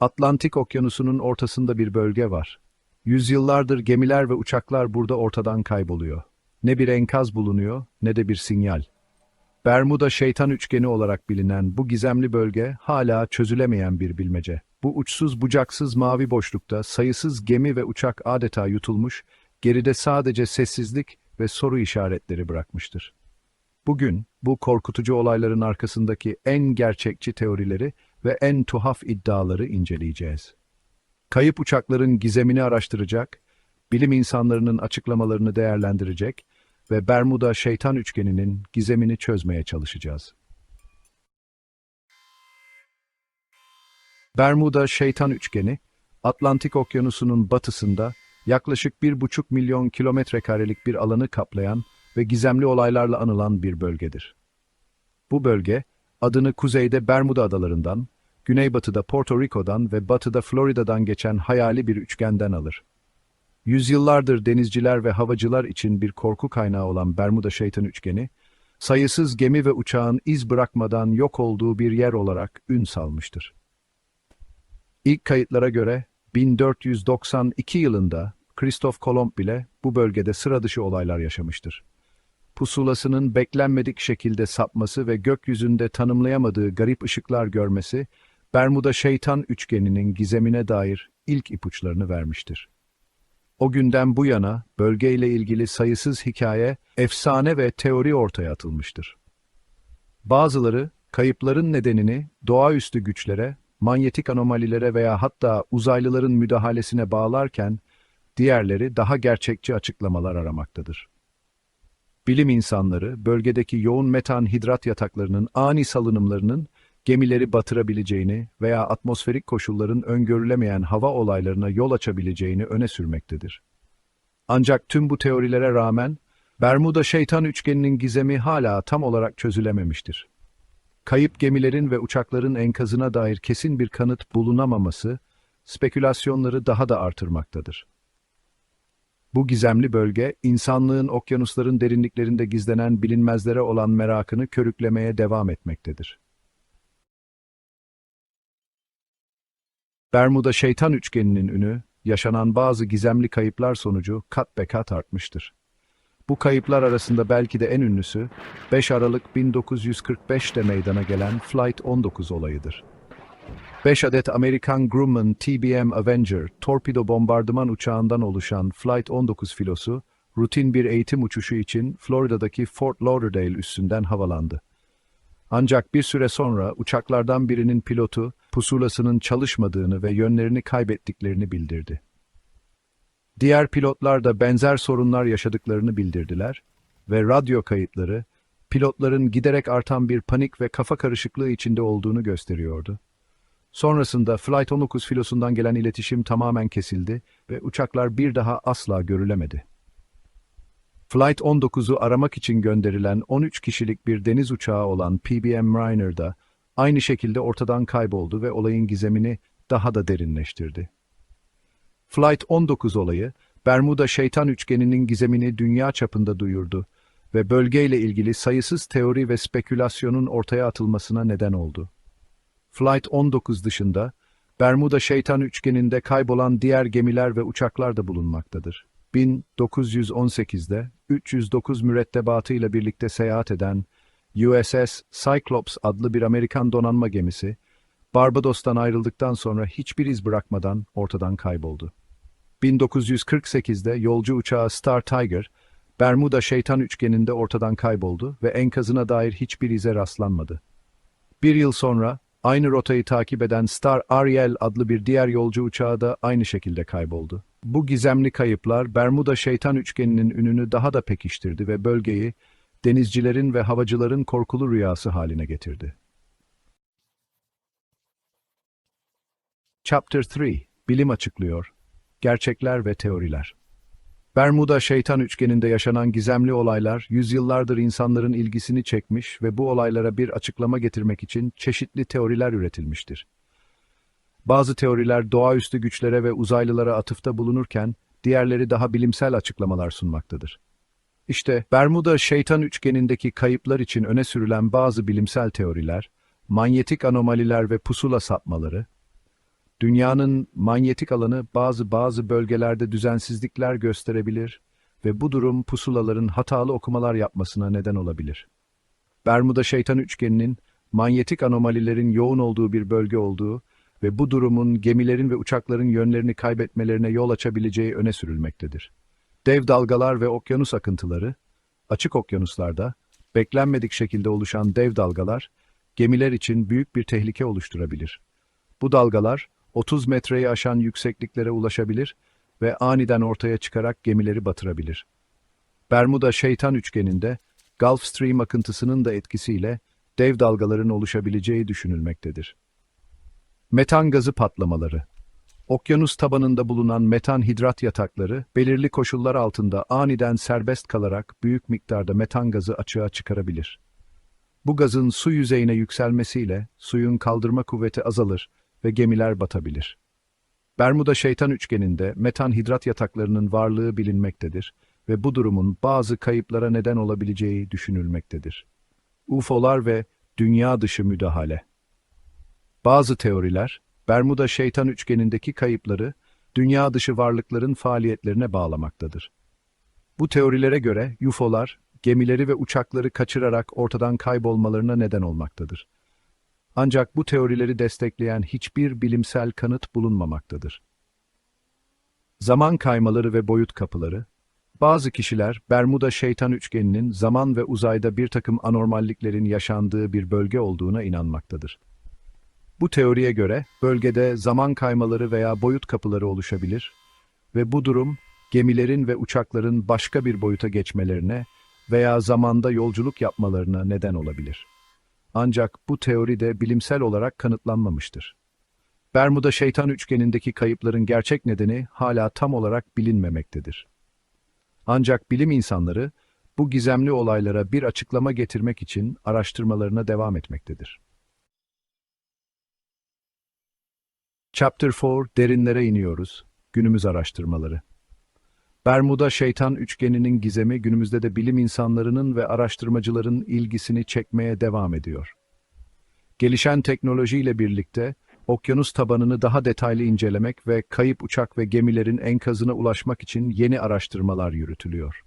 Atlantik Okyanusu'nun ortasında bir bölge var. Yüzyıllardır gemiler ve uçaklar burada ortadan kayboluyor. Ne bir enkaz bulunuyor, ne de bir sinyal. Bermuda Şeytan Üçgeni olarak bilinen bu gizemli bölge hala çözülemeyen bir bilmece. Bu uçsuz bucaksız mavi boşlukta sayısız gemi ve uçak adeta yutulmuş, geride sadece sessizlik ve soru işaretleri bırakmıştır. Bugün bu korkutucu olayların arkasındaki en gerçekçi teorileri ve en tuhaf iddiaları inceleyeceğiz. Kayıp uçakların gizemini araştıracak, bilim insanlarının açıklamalarını değerlendirecek ve Bermuda Şeytan Üçgeni'nin gizemini çözmeye çalışacağız. Bermuda Şeytan Üçgeni, Atlantik Okyanusu'nun batısında yaklaşık 1,5 milyon kilometre karelik bir alanı kaplayan ve gizemli olaylarla anılan bir bölgedir. Bu bölge, adını kuzeyde Bermuda Adalarından, güneybatıda Porto Rico'dan ve batıda Florida'dan geçen hayali bir üçgenden alır. Yüzyıllardır denizciler ve havacılar için bir korku kaynağı olan Bermuda Şeytan Üçgeni, sayısız gemi ve uçağın iz bırakmadan yok olduğu bir yer olarak ün salmıştır. İlk kayıtlara göre 1492 yılında Kristof Kolomb bile bu bölgede sıra dışı olaylar yaşamıştır. Pusulasının beklenmedik şekilde sapması ve gökyüzünde tanımlayamadığı garip ışıklar görmesi, Bermuda Şeytan Üçgeni'nin gizemine dair ilk ipuçlarını vermiştir. O günden bu yana bölgeyle ilgili sayısız hikaye, efsane ve teori ortaya atılmıştır. Bazıları kayıpların nedenini doğaüstü güçlere, manyetik anomalilere veya hatta uzaylıların müdahalesine bağlarken, diğerleri daha gerçekçi açıklamalar aramaktadır. Bilim insanları, bölgedeki yoğun metan hidrat yataklarının ani salınımlarının gemileri batırabileceğini veya atmosferik koşulların öngörülemeyen hava olaylarına yol açabileceğini öne sürmektedir. Ancak tüm bu teorilere rağmen, Bermuda Şeytan Üçgeni'nin gizemi hala tam olarak çözülememiştir. Kayıp gemilerin ve uçakların enkazına dair kesin bir kanıt bulunamaması, spekülasyonları daha da artırmaktadır. Bu gizemli bölge, insanlığın okyanusların derinliklerinde gizlenen bilinmezlere olan merakını körüklemeye devam etmektedir. Bermuda Şeytan Üçgeni'nin ünü, yaşanan bazı gizemli kayıplar sonucu kat be kat artmıştır. Bu kayıplar arasında belki de en ünlüsü, 5 Aralık 1945'te meydana gelen Flight 19 olayıdır. 5 adet Amerikan Grumman TBM Avenger torpido bombardıman uçağından oluşan Flight 19 filosu, rutin bir eğitim uçuşu için Florida'daki Fort Lauderdale üssünden havalandı. Ancak bir süre sonra uçaklardan birinin pilotu pusulasının çalışmadığını ve yönlerini kaybettiklerini bildirdi. Diğer pilotlar da benzer sorunlar yaşadıklarını bildirdiler ve radyo kayıtları pilotların giderek artan bir panik ve kafa karışıklığı içinde olduğunu gösteriyordu. Sonrasında Flight 19 filosundan gelen iletişim tamamen kesildi ve uçaklar bir daha asla görülemedi. Flight 19'u aramak için gönderilen 13 kişilik bir deniz uçağı olan PBM Mariner da aynı şekilde ortadan kayboldu ve olayın gizemini daha da derinleştirdi. Flight 19 olayı, Bermuda Şeytan Üçgeni'nin gizemini dünya çapında duyurdu ve bölgeyle ilgili sayısız teori ve spekülasyonun ortaya atılmasına neden oldu. Flight 19 dışında, Bermuda Şeytan Üçgeni'nde kaybolan diğer gemiler ve uçaklar da bulunmaktadır. 1918'de 309 mürettebatıyla birlikte seyahat eden USS Cyclops adlı bir Amerikan donanma gemisi, Barbados'tan ayrıldıktan sonra hiçbir iz bırakmadan ortadan kayboldu. 1948'de yolcu uçağı Star Tiger, Bermuda Şeytan Üçgeni'nde ortadan kayboldu ve enkazına dair hiçbir ize rastlanmadı. Bir yıl sonra, aynı rotayı takip eden Star Ariel adlı bir diğer yolcu uçağı da aynı şekilde kayboldu. Bu gizemli kayıplar, Bermuda Şeytan Üçgeni'nin ününü daha da pekiştirdi ve bölgeyi, denizcilerin ve havacıların korkulu rüyası haline getirdi. Chapter 3 Bilim açıklıyor. Gerçekler ve teoriler. Bermuda Şeytan Üçgeni'nde yaşanan gizemli olaylar, yüzyıllardır insanların ilgisini çekmiş ve bu olaylara bir açıklama getirmek için çeşitli teoriler üretilmiştir. Bazı teoriler doğaüstü güçlere ve uzaylılara atıfta bulunurken, diğerleri daha bilimsel açıklamalar sunmaktadır. İşte Bermuda Şeytan Üçgeni'ndeki kayıplar için öne sürülen bazı bilimsel teoriler, manyetik anomaliler ve pusula sapmaları, Dünyanın manyetik alanı bazı bölgelerde düzensizlikler gösterebilir ve bu durum pusulaların hatalı okumalar yapmasına neden olabilir. Bermuda Şeytan Üçgeni'nin manyetik anomalilerin yoğun olduğu bir bölge olduğu ve bu durumun gemilerin ve uçakların yönlerini kaybetmelerine yol açabileceği öne sürülmektedir. Dev dalgalar ve okyanus akıntıları, açık okyanuslarda beklenmedik şekilde oluşan dev dalgalar, gemiler için büyük bir tehlike oluşturabilir. Bu dalgalar 30 metreyi aşan yüksekliklere ulaşabilir ve aniden ortaya çıkarak gemileri batırabilir. Bermuda Şeytan Üçgeni'nde Gulf Stream akıntısının da etkisiyle dev dalgaların oluşabileceği düşünülmektedir. Metan gazı patlamaları. Okyanus tabanında bulunan metan hidrat yatakları belirli koşullar altında aniden serbest kalarak büyük miktarda metan gazı açığa çıkarabilir. Bu gazın su yüzeyine yükselmesiyle suyun kaldırma kuvveti azalır ve gemiler batabilir. Bermuda Şeytan Üçgeni'nde metan hidrat yataklarının varlığı bilinmektedir ve bu durumun bazı kayıplara neden olabileceği düşünülmektedir. UFO'lar ve dünya dışı müdahale. Bazı teoriler, Bermuda Şeytan Üçgeni'ndeki kayıpları dünya dışı varlıkların faaliyetlerine bağlamaktadır. Bu teorilere göre UFO'lar, gemileri ve uçakları kaçırarak ortadan kaybolmalarına neden olmaktadır. Ancak bu teorileri destekleyen hiçbir bilimsel kanıt bulunmamaktadır. Zaman kaymaları ve boyut kapıları. Bazı kişiler Bermuda Şeytan Üçgeni'nin zaman ve uzayda bir takım anormalliklerin yaşandığı bir bölge olduğuna inanmaktadır. Bu teoriye göre bölgede zaman kaymaları veya boyut kapıları oluşabilir ve bu durum gemilerin ve uçakların başka bir boyuta geçmelerine veya zamanda yolculuk yapmalarına neden olabilir. Ancak bu teori de bilimsel olarak kanıtlanmamıştır. Bermuda Şeytan Üçgeni'ndeki kayıpların gerçek nedeni hala tam olarak bilinmemektedir. Ancak bilim insanları bu gizemli olaylara bir açıklama getirmek için araştırmalarına devam etmektedir. Chapter 4 Derinlere iniyoruz. Günümüz araştırmaları. Bermuda Şeytan Üçgeni'nin gizemi günümüzde de bilim insanlarının ve araştırmacıların ilgisini çekmeye devam ediyor. Gelişen teknolojiyle birlikte okyanus tabanını daha detaylı incelemek ve kayıp uçak ve gemilerin enkazına ulaşmak için yeni araştırmalar yürütülüyor.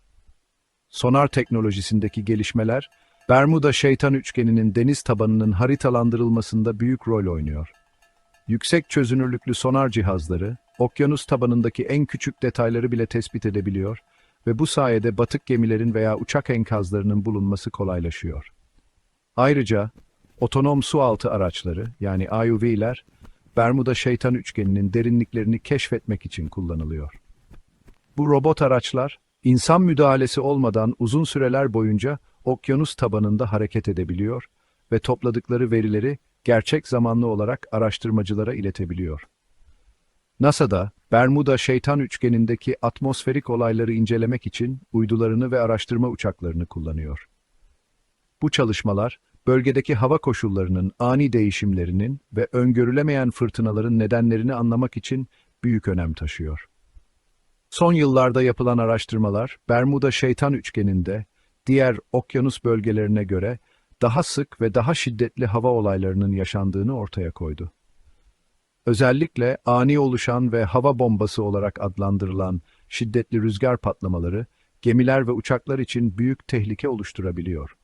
Sonar teknolojisindeki gelişmeler, Bermuda Şeytan Üçgeni'nin deniz tabanının haritalandırılmasında büyük rol oynuyor. Yüksek çözünürlüklü sonar cihazları, okyanus tabanındaki en küçük detayları bile tespit edebiliyor ve bu sayede batık gemilerin veya uçak enkazlarının bulunması kolaylaşıyor. Ayrıca, otonom sualtı araçları yani IUV'ler, Bermuda Şeytan Üçgeni'nin derinliklerini keşfetmek için kullanılıyor. Bu robot araçlar, insan müdahalesi olmadan uzun süreler boyunca okyanus tabanında hareket edebiliyor ve topladıkları verileri gerçek zamanlı olarak araştırmacılara iletebiliyor. NASA da Bermuda Şeytan Üçgeni'ndeki atmosferik olayları incelemek için uydularını ve araştırma uçaklarını kullanıyor. Bu çalışmalar, bölgedeki hava koşullarının ani değişimlerinin ve öngörülemeyen fırtınaların nedenlerini anlamak için büyük önem taşıyor. Son yıllarda yapılan araştırmalar, Bermuda Şeytan Üçgeni'nde diğer okyanus bölgelerine göre daha sık ve daha şiddetli hava olaylarının yaşandığını ortaya koydu. Özellikle ani oluşan ve hava bombası olarak adlandırılan şiddetli rüzgar patlamaları, gemiler ve uçaklar için büyük tehlike oluşturabiliyor.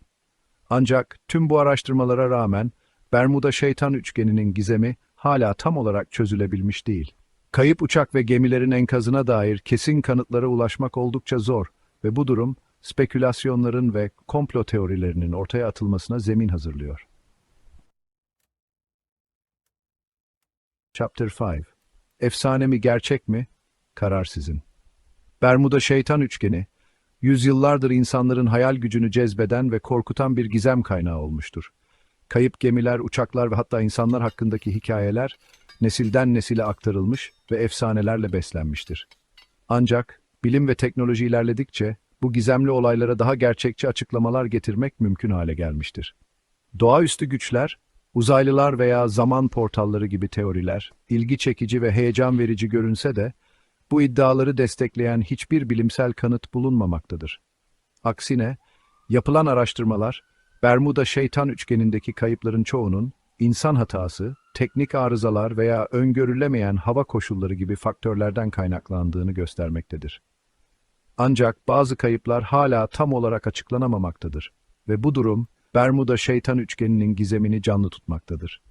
Ancak tüm bu araştırmalara rağmen Bermuda Şeytan Üçgeni'nin gizemi hala tam olarak çözülebilmiş değil. Kayıp uçak ve gemilerin enkazına dair kesin kanıtlara ulaşmak oldukça zor ve bu durum spekülasyonların ve komplo teorilerinin ortaya atılmasına zemin hazırlıyor. Chapter 5 Efsane mi gerçek mi? Karar sizin. Bermuda Şeytan Üçgeni, yüzyıllardır insanların hayal gücünü cezbeden ve korkutan bir gizem kaynağı olmuştur. Kayıp gemiler, uçaklar ve hatta insanlar hakkındaki hikayeler nesilden nesile aktarılmış ve efsanelerle beslenmiştir. Ancak bilim ve teknoloji ilerledikçe bu gizemli olaylara daha gerçekçi açıklamalar getirmek mümkün hale gelmiştir. Doğaüstü güçler, uzaylılar veya zaman portalları gibi teoriler, ilgi çekici ve heyecan verici görünse de, bu iddiaları destekleyen hiçbir bilimsel kanıt bulunmamaktadır. Aksine, yapılan araştırmalar, Bermuda Şeytan Üçgeni'ndeki kayıpların çoğunun insan hatası teknik arızalar veya öngörülemeyen hava koşulları gibi faktörlerden kaynaklandığını göstermektedir. Ancak bazı kayıplar hala tam olarak açıklanamamaktadır ve bu durum Bermuda Şeytan Üçgeni'nin gizemini canlı tutmaktadır.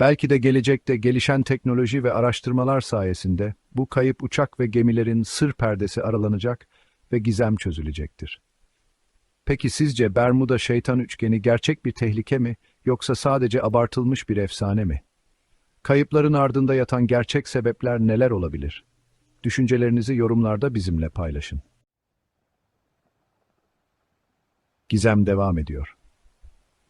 Belki de gelecekte gelişen teknoloji ve araştırmalar sayesinde bu kayıp uçak ve gemilerin sır perdesi aralanacak ve gizem çözülecektir. Peki sizce Bermuda Şeytan Üçgeni gerçek bir tehlike mi yoksa sadece abartılmış bir efsane mi? Kayıpların ardında yatan gerçek sebepler neler olabilir? Düşüncelerinizi yorumlarda bizimle paylaşın. Gizem devam ediyor.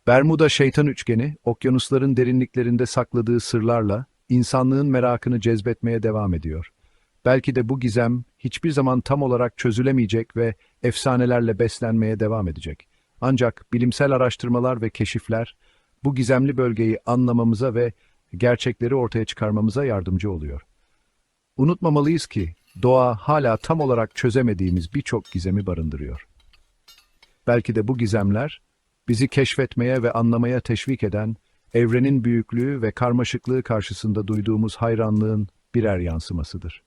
Bermuda Şeytan Üçgeni, okyanusların derinliklerinde sakladığı sırlarla insanlığın merakını cezbetmeye devam ediyor. Belki de bu gizem hiçbir zaman tam olarak çözülemeyecek ve efsanelerle beslenmeye devam edecek. Ancak bilimsel araştırmalar ve keşifler bu gizemli bölgeyi anlamamıza ve gerçekleri ortaya çıkarmamıza yardımcı oluyor. Unutmamalıyız ki doğa hala tam olarak çözemediğimiz birçok gizemi barındırıyor. Belki de bu gizemler bizi keşfetmeye ve anlamaya teşvik eden evrenin büyüklüğü ve karmaşıklığı karşısında duyduğumuz hayranlığın birer yansımasıdır.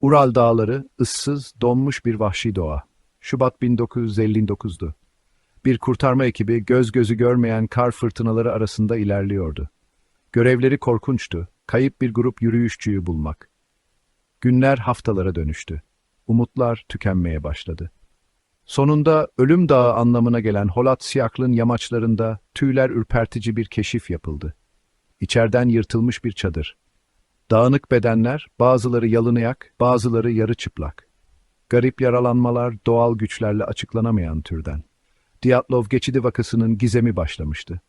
Ural Dağları, ıssız, donmuş bir vahşi doğa. Şubat 1959'du. Bir kurtarma ekibi göz gözü görmeyen kar fırtınaları arasında ilerliyordu. Görevleri korkunçtu, kayıp bir grup yürüyüşçüyü bulmak. Günler haftalara dönüştü. Umutlar tükenmeye başladı. Sonunda Ölüm Dağı anlamına gelen Holat Siyakl'ın yamaçlarında tüyler ürpertici bir keşif yapıldı. İçeriden yırtılmış bir çadır. Dağınık bedenler, bazıları yalınıyak, bazıları yarı çıplak. Garip yaralanmalar doğal güçlerle açıklanamayan türden. Dyatlov Geçidi vakasının gizemi başlamıştı.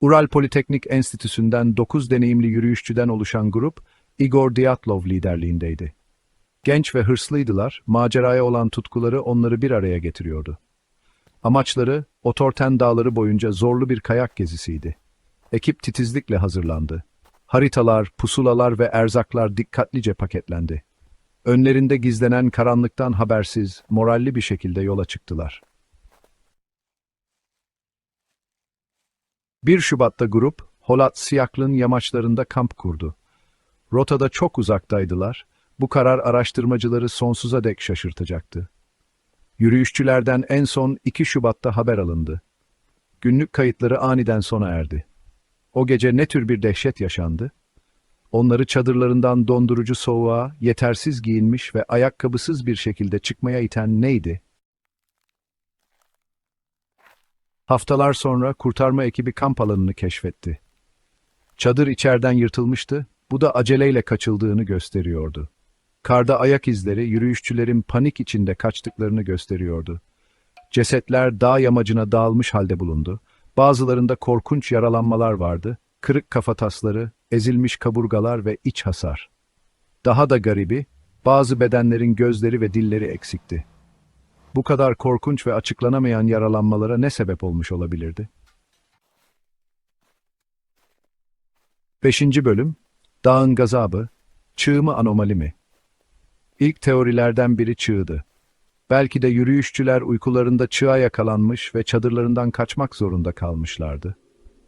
Ural Politeknik Enstitüsü'nden 9 deneyimli yürüyüşçüden oluşan grup, Igor Dyatlov liderliğindeydi. Genç ve hırslıydılar, maceraya olan tutkuları onları bir araya getiriyordu. Amaçları, Otorten Dağları boyunca zorlu bir kayak gezisiydi. Ekip titizlikle hazırlandı. Haritalar, pusulalar ve erzaklar dikkatlice paketlendi. Önlerinde gizlenen karanlıktan habersiz, moralli bir şekilde yola çıktılar. 1 Şubat'ta grup, Holat Siyakl'ın yamaçlarında kamp kurdu. Rotada çok uzaktaydılar, bu karar araştırmacıları sonsuza dek şaşırtacaktı. Yürüyüşçülerden en son 2 Şubat'ta haber alındı. Günlük kayıtları aniden sona erdi. O gece ne tür bir dehşet yaşandı? Onları çadırlarından dondurucu soğuğa, yetersiz giyinmiş ve ayakkabısız bir şekilde çıkmaya iten neydi? Haftalar sonra kurtarma ekibi kamp alanını keşfetti. Çadır içeriden yırtılmıştı, bu da aceleyle kaçıldığını gösteriyordu. Karda ayak izleri yürüyüşçülerin panik içinde kaçtıklarını gösteriyordu. Cesetler dağ yamacına dağılmış halde bulundu. Bazılarında korkunç yaralanmalar vardı, kırık kafatasları, ezilmiş kaburgalar ve iç hasar. Daha da garibi, bazı bedenlerin gözleri ve dilleri eksikti. Bu kadar korkunç ve açıklanamayan yaralanmalara ne sebep olmuş olabilirdi? 5. Bölüm, Dağın Gazabı, Çığ mı anomali mi? İlk teorilerden biri çığdı. Belki de yürüyüşçüler uykularında çığa yakalanmış ve çadırlarından kaçmak zorunda kalmışlardı.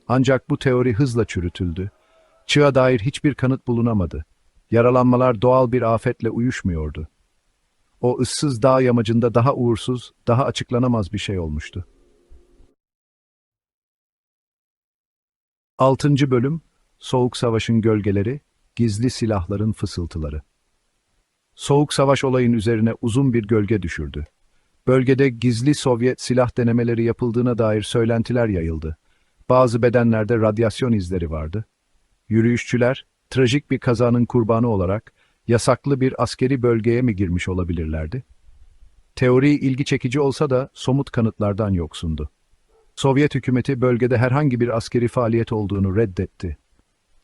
Ancak bu teori hızla çürütüldü. Çığa dair hiçbir kanıt bulunamadı. Yaralanmalar doğal bir afetle uyuşmuyordu. O ıssız dağ yamacında daha uğursuz, daha açıklanamaz bir şey olmuştu. 6. Bölüm, Soğuk Savaş'ın gölgeleri, gizli silahların fısıltıları. Soğuk Savaş olayın üzerine uzun bir gölge düşürdü. Bölgede gizli Sovyet silah denemeleri yapıldığına dair söylentiler yayıldı. Bazı bedenlerde radyasyon izleri vardı. Yürüyüşçüler, trajik bir kazanın kurbanı olarak yasaklı bir askeri bölgeye mi girmiş olabilirlerdi? Teori ilgi çekici olsa da somut kanıtlardan yoksundu. Sovyet hükümeti bölgede herhangi bir askeri faaliyet olduğunu reddetti.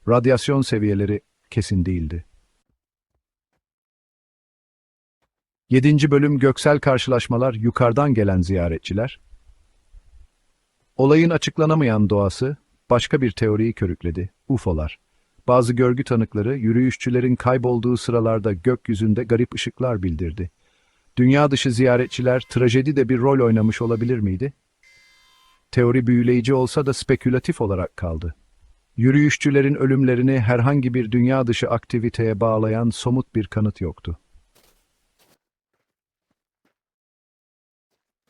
Radyasyon seviyeleri kesin değildi. 7. Bölüm Göksel Karşılaşmalar, Yukarıdan Gelen Ziyaretçiler. Olayın açıklanamayan doğası başka bir teoriyi körükledi: UFO'lar. Bazı görgü tanıkları yürüyüşçülerin kaybolduğu sıralarda gökyüzünde garip ışıklar bildirdi. Dünya dışı ziyaretçiler trajedide bir rol oynamış olabilir miydi? Teori büyüleyici olsa da spekülatif olarak kaldı. Yürüyüşçülerin ölümlerini herhangi bir dünya dışı aktiviteye bağlayan somut bir kanıt yoktu.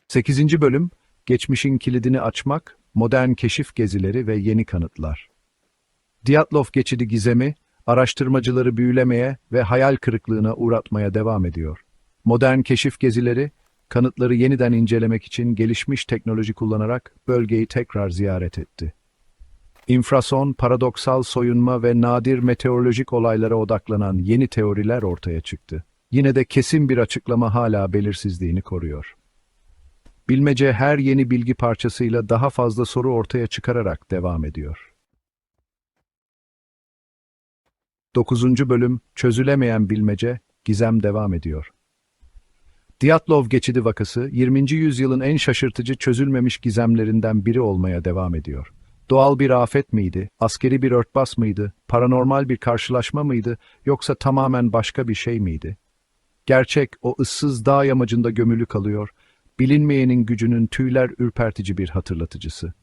8. bölüm, geçmişin kilidini açmak, modern keşif gezileri ve yeni kanıtlar. Dyatlov geçidi gizemi, araştırmacıları büyülemeye ve hayal kırıklığına uğratmaya devam ediyor. Modern keşif gezileri, kanıtları yeniden incelemek için gelişmiş teknoloji kullanarak bölgeyi tekrar ziyaret etti. İnfrason, paradoksal soyunma ve nadir meteorolojik olaylara odaklanan yeni teoriler ortaya çıktı. Yine de kesin bir açıklama hala belirsizliğini koruyor. Bilmece her yeni bilgi parçasıyla daha fazla soru ortaya çıkararak devam ediyor. 9. bölüm, çözülemeyen bilmece, gizem devam ediyor. Dyatlov geçidi vakası, 20. yüzyılın en şaşırtıcı çözülmemiş gizemlerinden biri olmaya devam ediyor. Doğal bir afet miydi, askeri bir örtbas mıydı, paranormal bir karşılaşma mıydı, yoksa tamamen başka bir şey miydi? Gerçek, o ıssız dağ yamacında gömülü kalıyor, bilinmeyenin gücünün tüyler ürpertici bir hatırlatıcısı.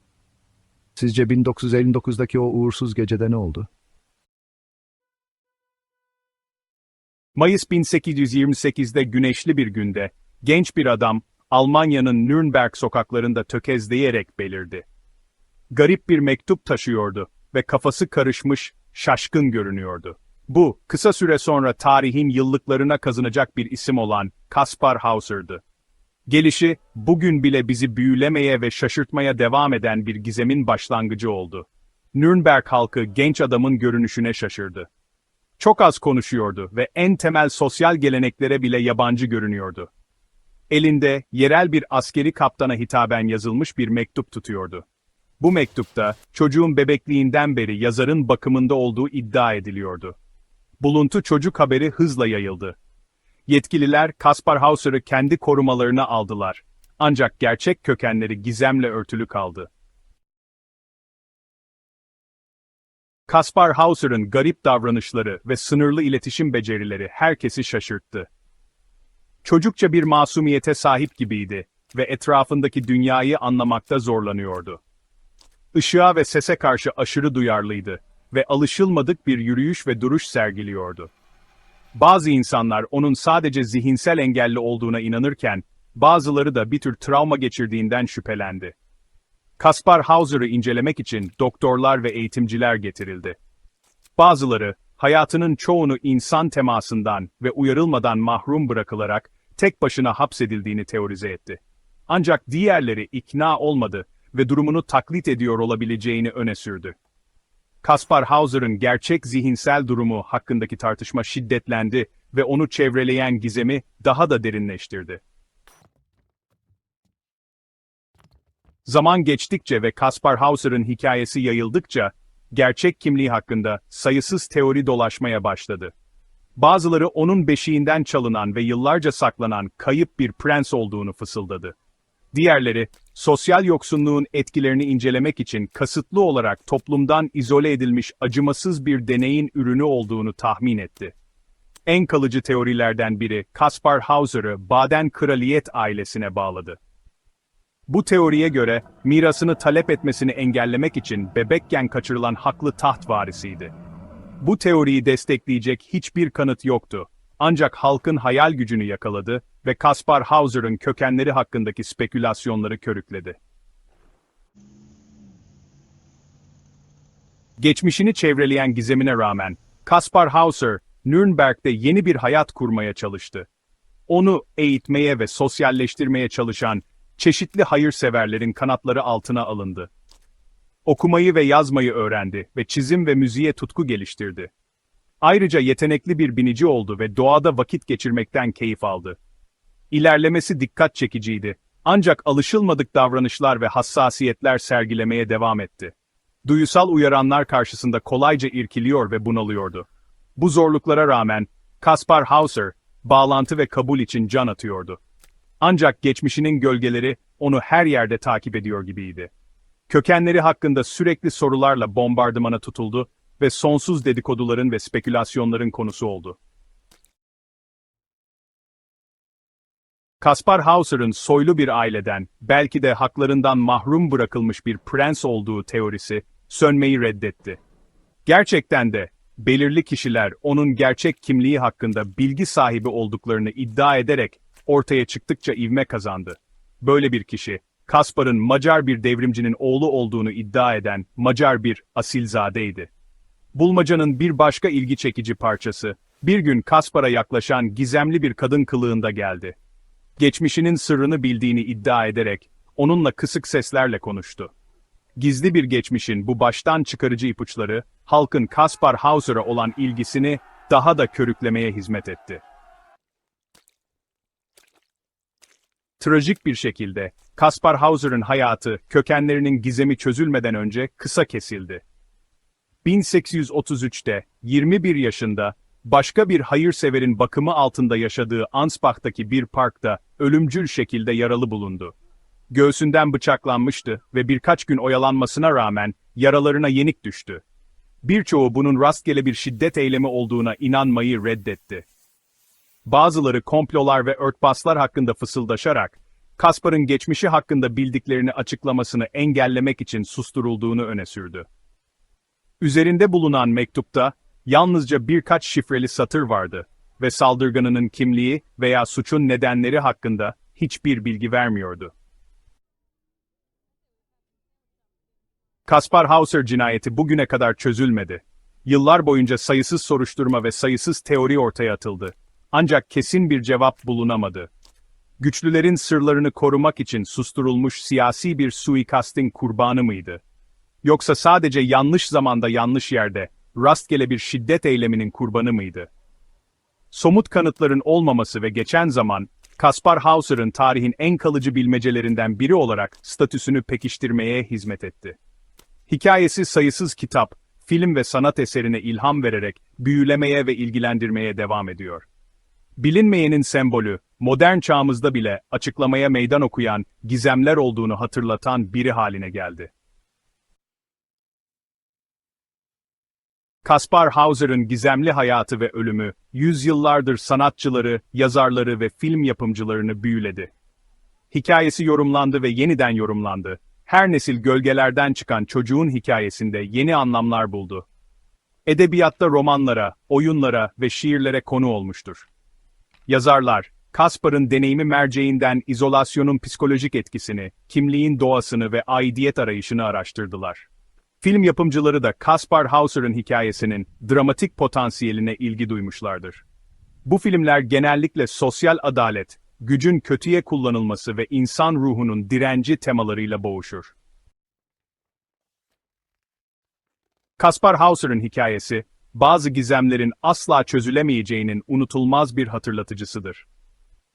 Sizce 1959'daki o uğursuz gecede ne oldu? Mayıs 1828'de güneşli bir günde, genç bir adam, Almanya'nın Nürnberg sokaklarında tökezleyerek belirdi. Garip bir mektup taşıyordu ve kafası karışmış, şaşkın görünüyordu. Bu, kısa süre sonra tarihin yıllıklarına kazanacak bir isim olan Kaspar Hauser'dı. Gelişi, bugün bile bizi büyülemeye ve şaşırtmaya devam eden bir gizemin başlangıcı oldu. Nürnberg halkı genç adamın görünüşüne şaşırdı. Çok az konuşuyordu ve en temel sosyal geleneklere bile yabancı görünüyordu. Elinde, yerel bir askeri kaptana hitaben yazılmış bir mektup tutuyordu. Bu mektupta, çocuğun bebekliğinden beri yazarın bakımında olduğu iddia ediliyordu. Buluntu çocuk haberi hızla yayıldı. Yetkililer Kaspar Hauser'ı kendi korumalarına aldılar. Ancak gerçek kökenleri gizemle örtülü kaldı. Kaspar Hauser'ın garip davranışları ve sınırlı iletişim becerileri herkesi şaşırttı. Çocukça bir masumiyete sahip gibiydi ve etrafındaki dünyayı anlamakta zorlanıyordu. Işığa ve sese karşı aşırı duyarlıydı ve alışılmadık bir yürüyüş ve duruş sergiliyordu. Bazı insanlar onun sadece zihinsel engelli olduğuna inanırken, bazıları da bir tür travma geçirdiğinden şüphelendi. Kaspar Hauser'ı incelemek için doktorlar ve eğitimciler getirildi. Bazıları, hayatının çoğunu insan temasından ve uyarılmadan mahrum bırakılarak tek başına hapsedildiğini teorize etti. Ancak diğerleri ikna olmadı ve durumunu taklit ediyor olabileceğini öne sürdü. Kaspar Hauser'ın gerçek zihinsel durumu hakkındaki tartışma şiddetlendi ve onu çevreleyen gizemi daha da derinleştirdi. Zaman geçtikçe ve Kaspar Hauser'ın hikayesi yayıldıkça, gerçek kimliği hakkında sayısız teori dolaşmaya başladı. Bazıları onun beşiğinden çalınan ve yıllarca saklanan kayıp bir prens olduğunu fısıldadı. Diğerleri, sosyal yoksunluğun etkilerini incelemek için kasıtlı olarak toplumdan izole edilmiş acımasız bir deneyin ürünü olduğunu tahmin etti. En kalıcı teorilerden biri, Kaspar Hauser'ı Baden kraliyet ailesine bağladı. Bu teoriye göre, mirasını talep etmesini engellemek için bebekken kaçırılan haklı taht varisiydi. Bu teoriyi destekleyecek hiçbir kanıt yoktu. Ancak halkın hayal gücünü yakaladı ve Kaspar Hauser'ın kökenleri hakkındaki spekülasyonları körükledi. Geçmişini çevreleyen gizemine rağmen, Kaspar Hauser, Nürnberg'de yeni bir hayat kurmaya çalıştı. Onu eğitmeye ve sosyalleştirmeye çalışan çeşitli hayırseverlerin kanatları altına alındı. Okumayı ve yazmayı öğrendi ve çizim ve müziğe tutku geliştirdi. Ayrıca yetenekli bir binici oldu ve doğada vakit geçirmekten keyif aldı. İlerlemesi dikkat çekiciydi, ancak alışılmadık davranışlar ve hassasiyetler sergilemeye devam etti. Duyusal uyaranlar karşısında kolayca irkiliyor ve bunalıyordu. Bu zorluklara rağmen, Kaspar Hauser, bağlantı ve kabul için can atıyordu. Ancak geçmişinin gölgeleri onu her yerde takip ediyor gibiydi. Kökenleri hakkında sürekli sorularla bombardımana tutuldu ve sonsuz dedikoduların ve spekülasyonların konusu oldu. Kaspar Hauser'ın soylu bir aileden, belki de haklarından mahrum bırakılmış bir prens olduğu teorisi, sönmeyi reddetti. Gerçekten de, belirli kişiler onun gerçek kimliği hakkında bilgi sahibi olduklarını iddia ederek, ortaya çıktıkça ivme kazandı. Böyle bir kişi, Kaspar'ın Macar bir devrimcinin oğlu olduğunu iddia eden Macar bir asilzadeydi. Bulmacanın bir başka ilgi çekici parçası, bir gün Kaspar'a yaklaşan gizemli bir kadın kılığında geldi. Geçmişinin sırrını bildiğini iddia ederek, onunla kısık seslerle konuştu. Gizli bir geçmişin bu baştan çıkarıcı ipuçları, halkın Kaspar Hauser'a olan ilgisini daha da körüklemeye hizmet etti. Trajik bir şekilde, Kaspar Hauser'ın hayatı, kökenlerinin gizemi çözülmeden önce kısa kesildi. 1833'te, 21 yaşında, başka bir hayırseverin bakımı altında yaşadığı Ansbach'taki bir parkta ölümcül şekilde yaralı bulundu. Göğsünden bıçaklanmıştı ve birkaç gün oyalanmasına rağmen yaralarına yenik düştü. Birçoğu bunun rastgele bir şiddet eylemi olduğuna inanmayı reddetti. Bazıları komplolar ve örtbaslar hakkında fısıldaşarak, Kaspar'ın geçmişi hakkında bildiklerini açıklamasını engellemek için susturulduğunu öne sürdü. Üzerinde bulunan mektupta, yalnızca birkaç şifreli satır vardı ve saldırganının kimliği veya suçun nedenleri hakkında hiçbir bilgi vermiyordu. Kaspar Hauser cinayeti bugüne kadar çözülmedi. Yıllar boyunca sayısız soruşturma ve sayısız teori ortaya atıldı. Ancak kesin bir cevap bulunamadı. Güçlülerin sırlarını korumak için susturulmuş siyasi bir suikastin kurbanı mıydı? Yoksa sadece yanlış zamanda yanlış yerde, rastgele bir şiddet eyleminin kurbanı mıydı? Somut kanıtların olmaması ve geçen zaman, Kaspar Hauser'ın tarihin en kalıcı bilmecelerinden biri olarak statüsünü pekiştirmeye hizmet etti. Hikayesi sayısız kitap, film ve sanat eserine ilham vererek büyülemeye ve ilgilendirmeye devam ediyor. Bilinmeyenin sembolü, modern çağımızda bile açıklamaya meydan okuyan, gizemler olduğunu hatırlatan biri haline geldi. Kaspar Hauser'ın gizemli hayatı ve ölümü, yüzyıllardır sanatçıları, yazarları ve film yapımcılarını büyüledi. Hikayesi yorumlandı ve yeniden yorumlandı. Her nesil gölgelerden çıkan çocuğun hikayesinde yeni anlamlar buldu. Edebiyatta romanlara, oyunlara ve şiirlere konu olmuştur. Yazarlar, Kaspar'ın deneyimi merceğinden izolasyonun psikolojik etkisini, kimliğin doğasını ve aidiyet arayışını araştırdılar. Film yapımcıları da Kaspar Hauser'ın hikayesinin dramatik potansiyeline ilgi duymuşlardır. Bu filmler genellikle sosyal adalet, gücün kötüye kullanılması ve insan ruhunun direnci temalarıyla boğuşur. Kaspar Hauser'ın hikayesi, bazı gizemlerin asla çözülemeyeceğinin unutulmaz bir hatırlatıcısıdır.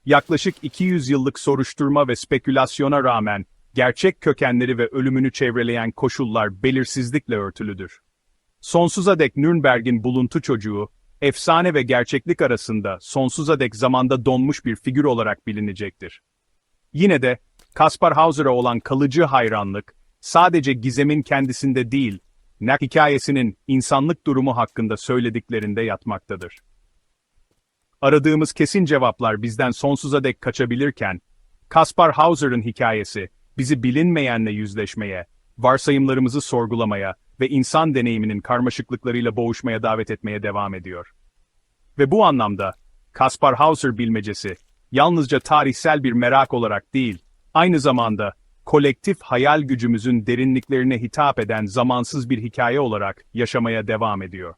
Yaklaşık 200 yıllık soruşturma ve spekülasyona rağmen, gerçek kökenleri ve ölümünü çevreleyen koşullar belirsizlikle örtülüdür. Sonsuza dek Nürnberg'in buluntu çocuğu, efsane ve gerçeklik arasında sonsuza dek zamanda donmuş bir figür olarak bilinecektir. Yine de, Kaspar Hauser'a olan kalıcı hayranlık, sadece gizemin kendisinde değil, hikayesinin insanlık durumu hakkında söylediklerinde yatmaktadır. Aradığımız kesin cevaplar bizden sonsuza dek kaçabilirken, Kaspar Hauser'ın hikayesi, bizi bilinmeyenle yüzleşmeye, varsayımlarımızı sorgulamaya ve insan deneyiminin karmaşıklıklarıyla boğuşmaya davet etmeye devam ediyor. Ve bu anlamda, Kaspar Hauser bilmecesi, yalnızca tarihsel bir merak olarak değil, aynı zamanda, kolektif hayal gücümüzün derinliklerine hitap eden zamansız bir hikaye olarak yaşamaya devam ediyor.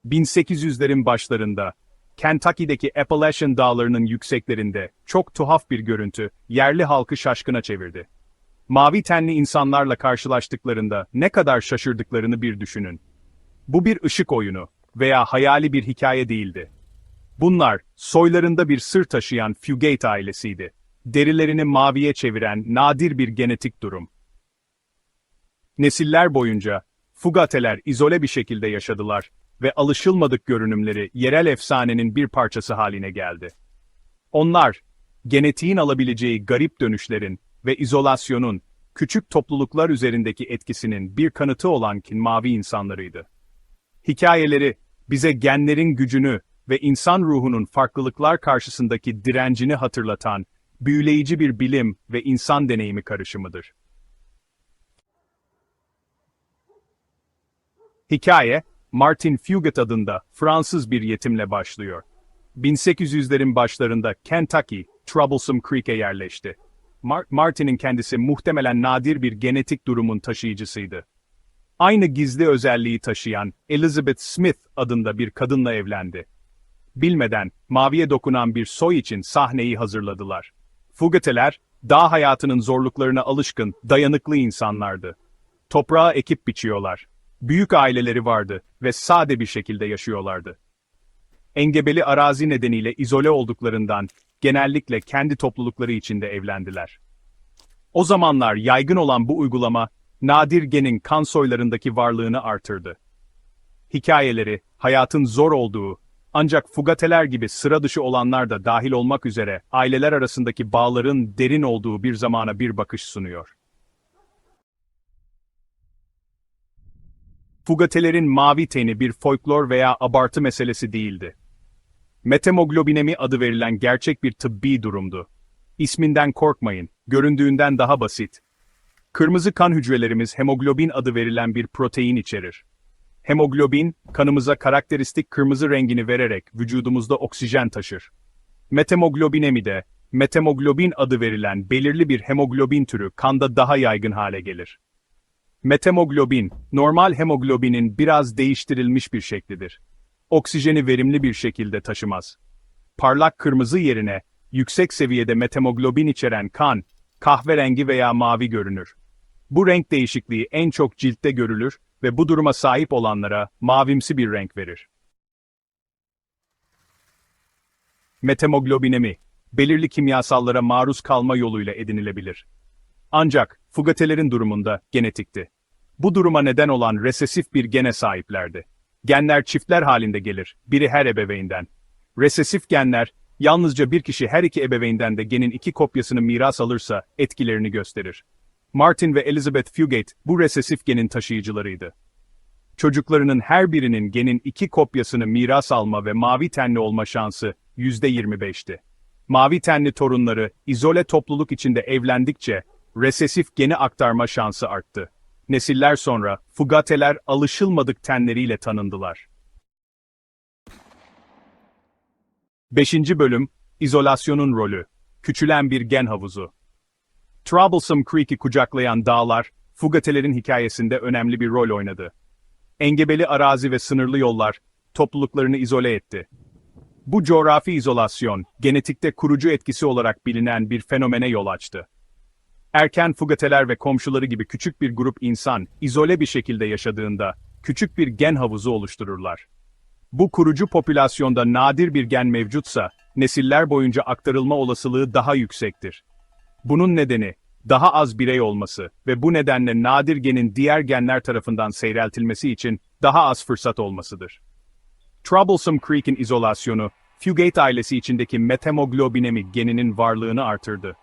1800'lerin başlarında, Kentucky'deki Appalachian Dağları'nın yükseklerinde çok tuhaf bir görüntü yerli halkı şaşkına çevirdi. Mavi tenli insanlarla karşılaştıklarında ne kadar şaşırdıklarını bir düşünün. Bu bir ışık oyunu veya hayali bir hikaye değildi. Bunlar, soylarında bir sır taşıyan Fugate ailesiydi. Derilerini maviye çeviren nadir bir genetik durum. Nesiller boyunca, Fugateler izole bir şekilde yaşadılar ve alışılmadık görünümleri yerel efsanenin bir parçası haline geldi. Onlar, genetiğin alabileceği garip dönüşlerin ve izolasyonun, küçük topluluklar üzerindeki etkisinin bir kanıtı olan mavi insanlarıydı. Hikayeleri, bize genlerin gücünü ve insan ruhunun farklılıklar karşısındaki direncini hatırlatan, büyüleyici bir bilim ve insan deneyimi karışımıdır. Hikaye, Martin Fugate adında Fransız bir yetimle başlıyor. 1800'lerin başlarında Kentucky, Troublesome Creek'e yerleşti. Martin'in kendisi muhtemelen nadir bir genetik durumun taşıyıcısıydı. Aynı gizli özelliği taşıyan Elizabeth Smith adında bir kadınla evlendi. Bilmeden, maviye dokunan bir soy için sahneyi hazırladılar. Fugate'ler, dağ hayatının zorluklarına alışkın, dayanıklı insanlardı. Toprağa ekip biçiyorlar. Büyük aileleri vardı ve sade bir şekilde yaşıyorlardı. Engebeli arazi nedeniyle izole olduklarından, genellikle kendi toplulukları içinde evlendiler. O zamanlar yaygın olan bu uygulama, nadir genin kan soylarındaki varlığını artırdı. Hikayeleri, hayatın zor olduğu, ancak Fugateler gibi sıra dışı olanlar da dahil olmak üzere aileler arasındaki bağların derin olduğu bir zamana bir bakış sunuyor. Fugatelerin mavi teni bir folklor veya abartı meselesi değildi. Metemoglobinemi adı verilen gerçek bir tıbbi durumdu. İsminden korkmayın, göründüğünden daha basit. Kırmızı kan hücrelerimiz hemoglobin adı verilen bir protein içerir. Hemoglobin, kanımıza karakteristik kırmızı rengini vererek vücudumuzda oksijen taşır. Metemoglobinemi de, metemoglobin adı verilen belirli bir hemoglobin türü kanda daha yaygın hale gelir. Metemoglobin, normal hemoglobinin biraz değiştirilmiş bir şeklidir. Oksijeni verimli bir şekilde taşımaz. Parlak kırmızı yerine, yüksek seviyede metemoglobin içeren kan, kahverengi veya mavi görünür. Bu renk değişikliği en çok ciltte görülür ve bu duruma sahip olanlara mavimsi bir renk verir. Metemoglobinemi, belirli kimyasallara maruz kalma yoluyla edinilebilir. Ancak, Fugatelerin durumunda genetikti. Bu duruma neden olan resesif bir gene sahiplerdi. Genler çiftler halinde gelir, biri her ebeveynden. Resesif genler, yalnızca bir kişi her iki ebeveynden de genin iki kopyasını miras alırsa etkilerini gösterir. Martin ve Elizabeth Fugate bu resesif genin taşıyıcılarıydı. Çocuklarının her birinin genin iki kopyasını miras alma ve mavi tenli olma şansı %25'ti. Mavi tenli torunları izole topluluk içinde evlendikçe resesif geni aktarma şansı arttı. Nesiller sonra Fugateler alışılmadık tenleriyle tanındılar. 5. Bölüm, İzolasyonun rolü. Küçülen bir gen havuzu. Troublesome Creek'i kucaklayan dağlar, Fugatelerin hikayesinde önemli bir rol oynadı. Engebeli arazi ve sınırlı yollar, topluluklarını izole etti. Bu coğrafi izolasyon, genetikte kurucu etkisi olarak bilinen bir fenomene yol açtı. Erken Fugateler ve komşuları gibi küçük bir grup insan, izole bir şekilde yaşadığında, küçük bir gen havuzu oluştururlar. Bu kurucu popülasyonda nadir bir gen mevcutsa, nesiller boyunca aktarılma olasılığı daha yüksektir. Bunun nedeni, daha az birey olması ve bu nedenle nadir genin diğer genler tarafından seyreltilmesi için daha az fırsat olmasıdır. Troublesome Creek'in izolasyonu, Fugate ailesi içindeki metemoglobinemi geninin varlığını artırdı.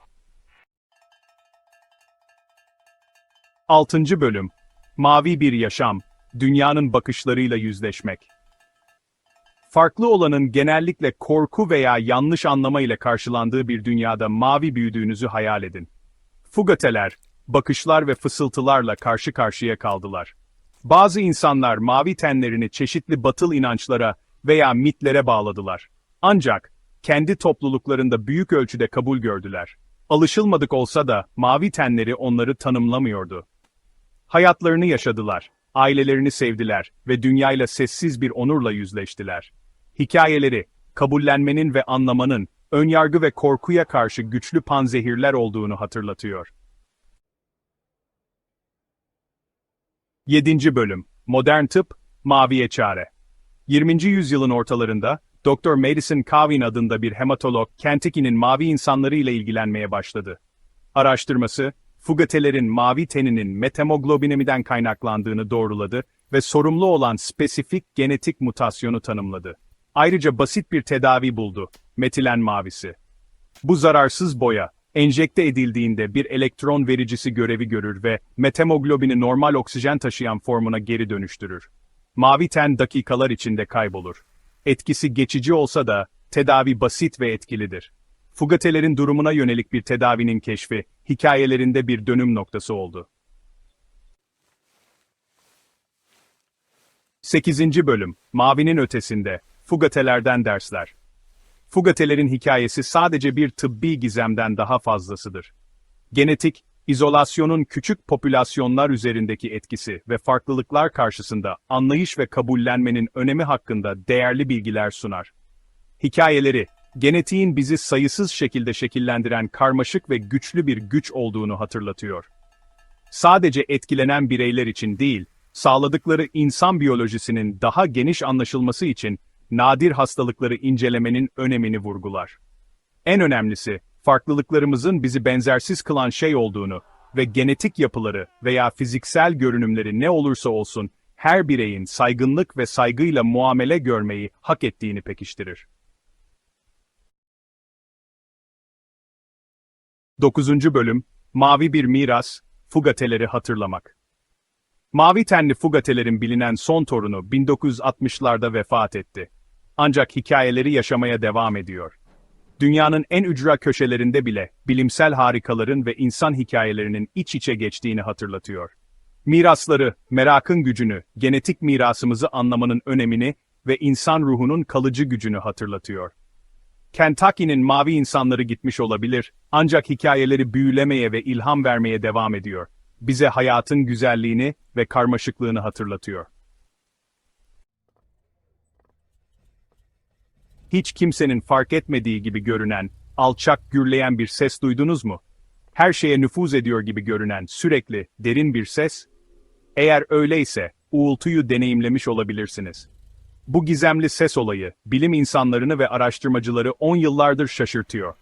6. Bölüm, Mavi bir yaşam, dünyanın bakışlarıyla yüzleşmek. Farklı olanın genellikle korku veya yanlış anlama ile karşılandığı bir dünyada mavi büyüdüğünüzü hayal edin. Fugateler, bakışlar ve fısıltılarla karşı karşıya kaldılar. Bazı insanlar mavi tenlerini çeşitli batıl inançlara veya mitlere bağladılar. Ancak, kendi topluluklarında büyük ölçüde kabul gördüler. Alışılmadık olsa da mavi tenleri onları tanımlamıyordu. Hayatlarını yaşadılar, ailelerini sevdiler ve dünyayla sessiz bir onurla yüzleştiler. Hikayeleri, kabullenmenin ve anlamanın, önyargı ve korkuya karşı güçlü panzehirler olduğunu hatırlatıyor. 7. Bölüm, Modern Tıp, Maviye Çare. 20. yüzyılın ortalarında, Dr. Madison Cawin adında bir hematolog, Kentucky'nin mavi insanları ile ilgilenmeye başladı. Araştırması, Fugatelerin mavi teninin metemoglobinemiden kaynaklandığını doğruladı ve sorumlu olan spesifik genetik mutasyonu tanımladı. Ayrıca basit bir tedavi buldu, metilen mavisi. Bu zararsız boya, enjekte edildiğinde bir elektron vericisi görevi görür ve metemoglobini normal oksijen taşıyan formuna geri dönüştürür. Mavi ten dakikalar içinde kaybolur. Etkisi geçici olsa da tedavi basit ve etkilidir. Fugatelerin durumuna yönelik bir tedavinin keşfi, hikayelerinde bir dönüm noktası oldu. 8. Bölüm, Mavinin Ötesinde, Fugatelerden Dersler. Fugatelerin hikayesi sadece bir tıbbi gizemden daha fazlasıdır. Genetik, izolasyonun küçük popülasyonlar üzerindeki etkisi ve farklılıklar karşısında anlayış ve kabullenmenin önemi hakkında değerli bilgiler sunar. Hikayeleri, genetiğin bizi sayısız şekilde şekillendiren karmaşık ve güçlü bir güç olduğunu hatırlatıyor. Sadece etkilenen bireyler için değil, sağladıkları insan biyolojisinin daha geniş anlaşılması için nadir hastalıkları incelemenin önemini vurgular. En önemlisi, farklılıklarımızın bizi benzersiz kılan şey olduğunu ve genetik yapıları veya fiziksel görünümleri ne olursa olsun, her bireyin saygınlık ve saygıyla muamele görmeyi hak ettiğini pekiştirir. 9. Bölüm, Mavi Bir Miras, Fugateleri Hatırlamak. Mavi tenli Fugatelerin bilinen son torunu 1960'larda vefat etti. Ancak hikayeleri yaşamaya devam ediyor. Dünyanın en ücra köşelerinde bile bilimsel harikaların ve insan hikayelerinin iç içe geçtiğini hatırlatıyor. Mirasları, merakın gücünü, genetik mirasımızı anlamanın önemini ve insan ruhunun kalıcı gücünü hatırlatıyor. Kentucky'nin mavi insanları gitmiş olabilir, ancak hikayeleri büyülemeye ve ilham vermeye devam ediyor. Bize hayatın güzelliğini ve karmaşıklığını hatırlatıyor. Hiç kimsenin fark etmediği gibi görünen, alçak gürleyen bir ses duydunuz mu? Her şeye nüfuz ediyor gibi görünen, sürekli, derin bir ses? Eğer öyleyse, uğultuyu deneyimlemiş olabilirsiniz. Bu gizemli ses olayı, bilim insanlarını ve araştırmacıları 10 yıllardır şaşırtıyor.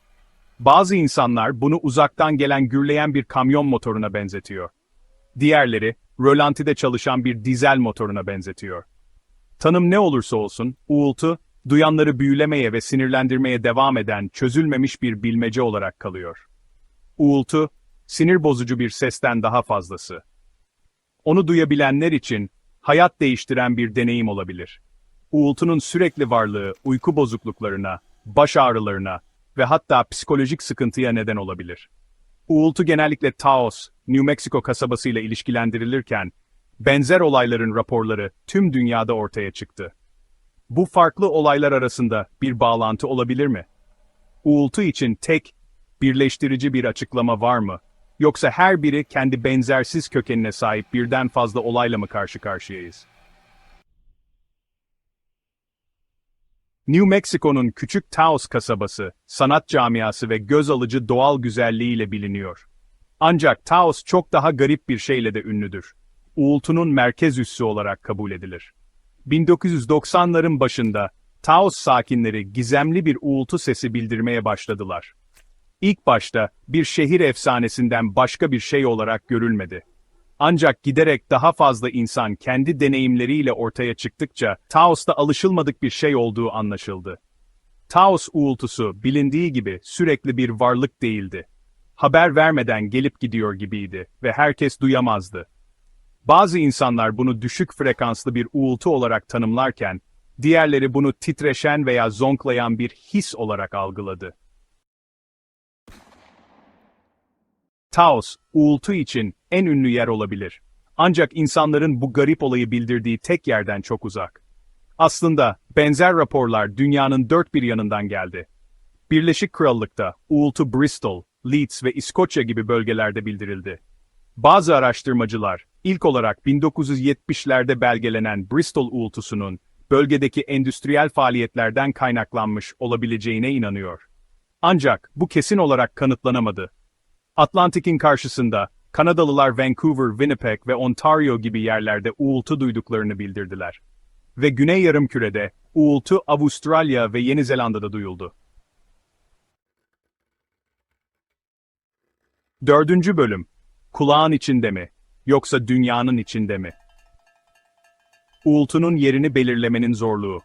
Bazı insanlar bunu uzaktan gelen gürleyen bir kamyon motoruna benzetiyor. Diğerleri, rölantide çalışan bir dizel motoruna benzetiyor. Tanım ne olursa olsun, uğultu, duyanları büyülemeye ve sinirlendirmeye devam eden çözülmemiş bir bilmece olarak kalıyor. Uğultu, sinir bozucu bir sesten daha fazlası. Onu duyabilenler için, hayat değiştiren bir deneyim olabilir. Uğultunun sürekli varlığı, uyku bozukluklarına, baş ağrılarına ve hatta psikolojik sıkıntıya neden olabilir. Uğultu genellikle Taos, New Mexico kasabasıyla ilişkilendirilirken, benzer olayların raporları tüm dünyada ortaya çıktı. Bu farklı olaylar arasında bir bağlantı olabilir mi? Uğultu için tek, birleştirici bir açıklama var mı? Yoksa her biri kendi benzersiz kökenine sahip birden fazla olayla mı karşı karşıyayız? New Mexico'nun küçük Taos kasabası, sanat camiası ve göz alıcı doğal güzelliğiyle biliniyor. Ancak Taos çok daha garip bir şeyle de ünlüdür. Uğultunun merkez üssü olarak kabul edilir. 1990'ların başında, Taos sakinleri gizemli bir uğultu sesi bildirmeye başladılar. İlk başta, bir şehir efsanesinden başka bir şey olarak görülmedi. Ancak giderek daha fazla insan kendi deneyimleriyle ortaya çıktıkça, Taos'ta alışılmadık bir şey olduğu anlaşıldı. Taos uğultusu, bilindiği gibi sürekli bir varlık değildi. Haber vermeden gelip gidiyor gibiydi ve herkes duyamazdı. Bazı insanlar bunu düşük frekanslı bir uğultu olarak tanımlarken, diğerleri bunu titreşen veya zonklayan bir his olarak algıladı. Taos, uğultu için en ünlü yer olabilir. Ancak insanların bu garip olayı bildirdiği tek yerden çok uzak. Aslında, benzer raporlar dünyanın dört bir yanından geldi. Birleşik Krallık'ta, uğultu Bristol, Leeds ve İskoçya gibi bölgelerde bildirildi. Bazı araştırmacılar, ilk olarak 1970'lerde belgelenen Bristol uğultusunun, bölgedeki endüstriyel faaliyetlerden kaynaklanmış olabileceğine inanıyor. Ancak, bu kesin olarak kanıtlanamadı. Atlantik'in karşısında, Kanadalılar Vancouver, Winnipeg ve Ontario gibi yerlerde uğultu duyduklarını bildirdiler. Ve Güney Yarımküre'de, uğultu Avustralya ve Yeni Zelanda'da duyuldu. 4. Bölüm, Kulağın içinde mi, yoksa dünyanın içinde mi? Uğultunun yerini belirlemenin zorluğu.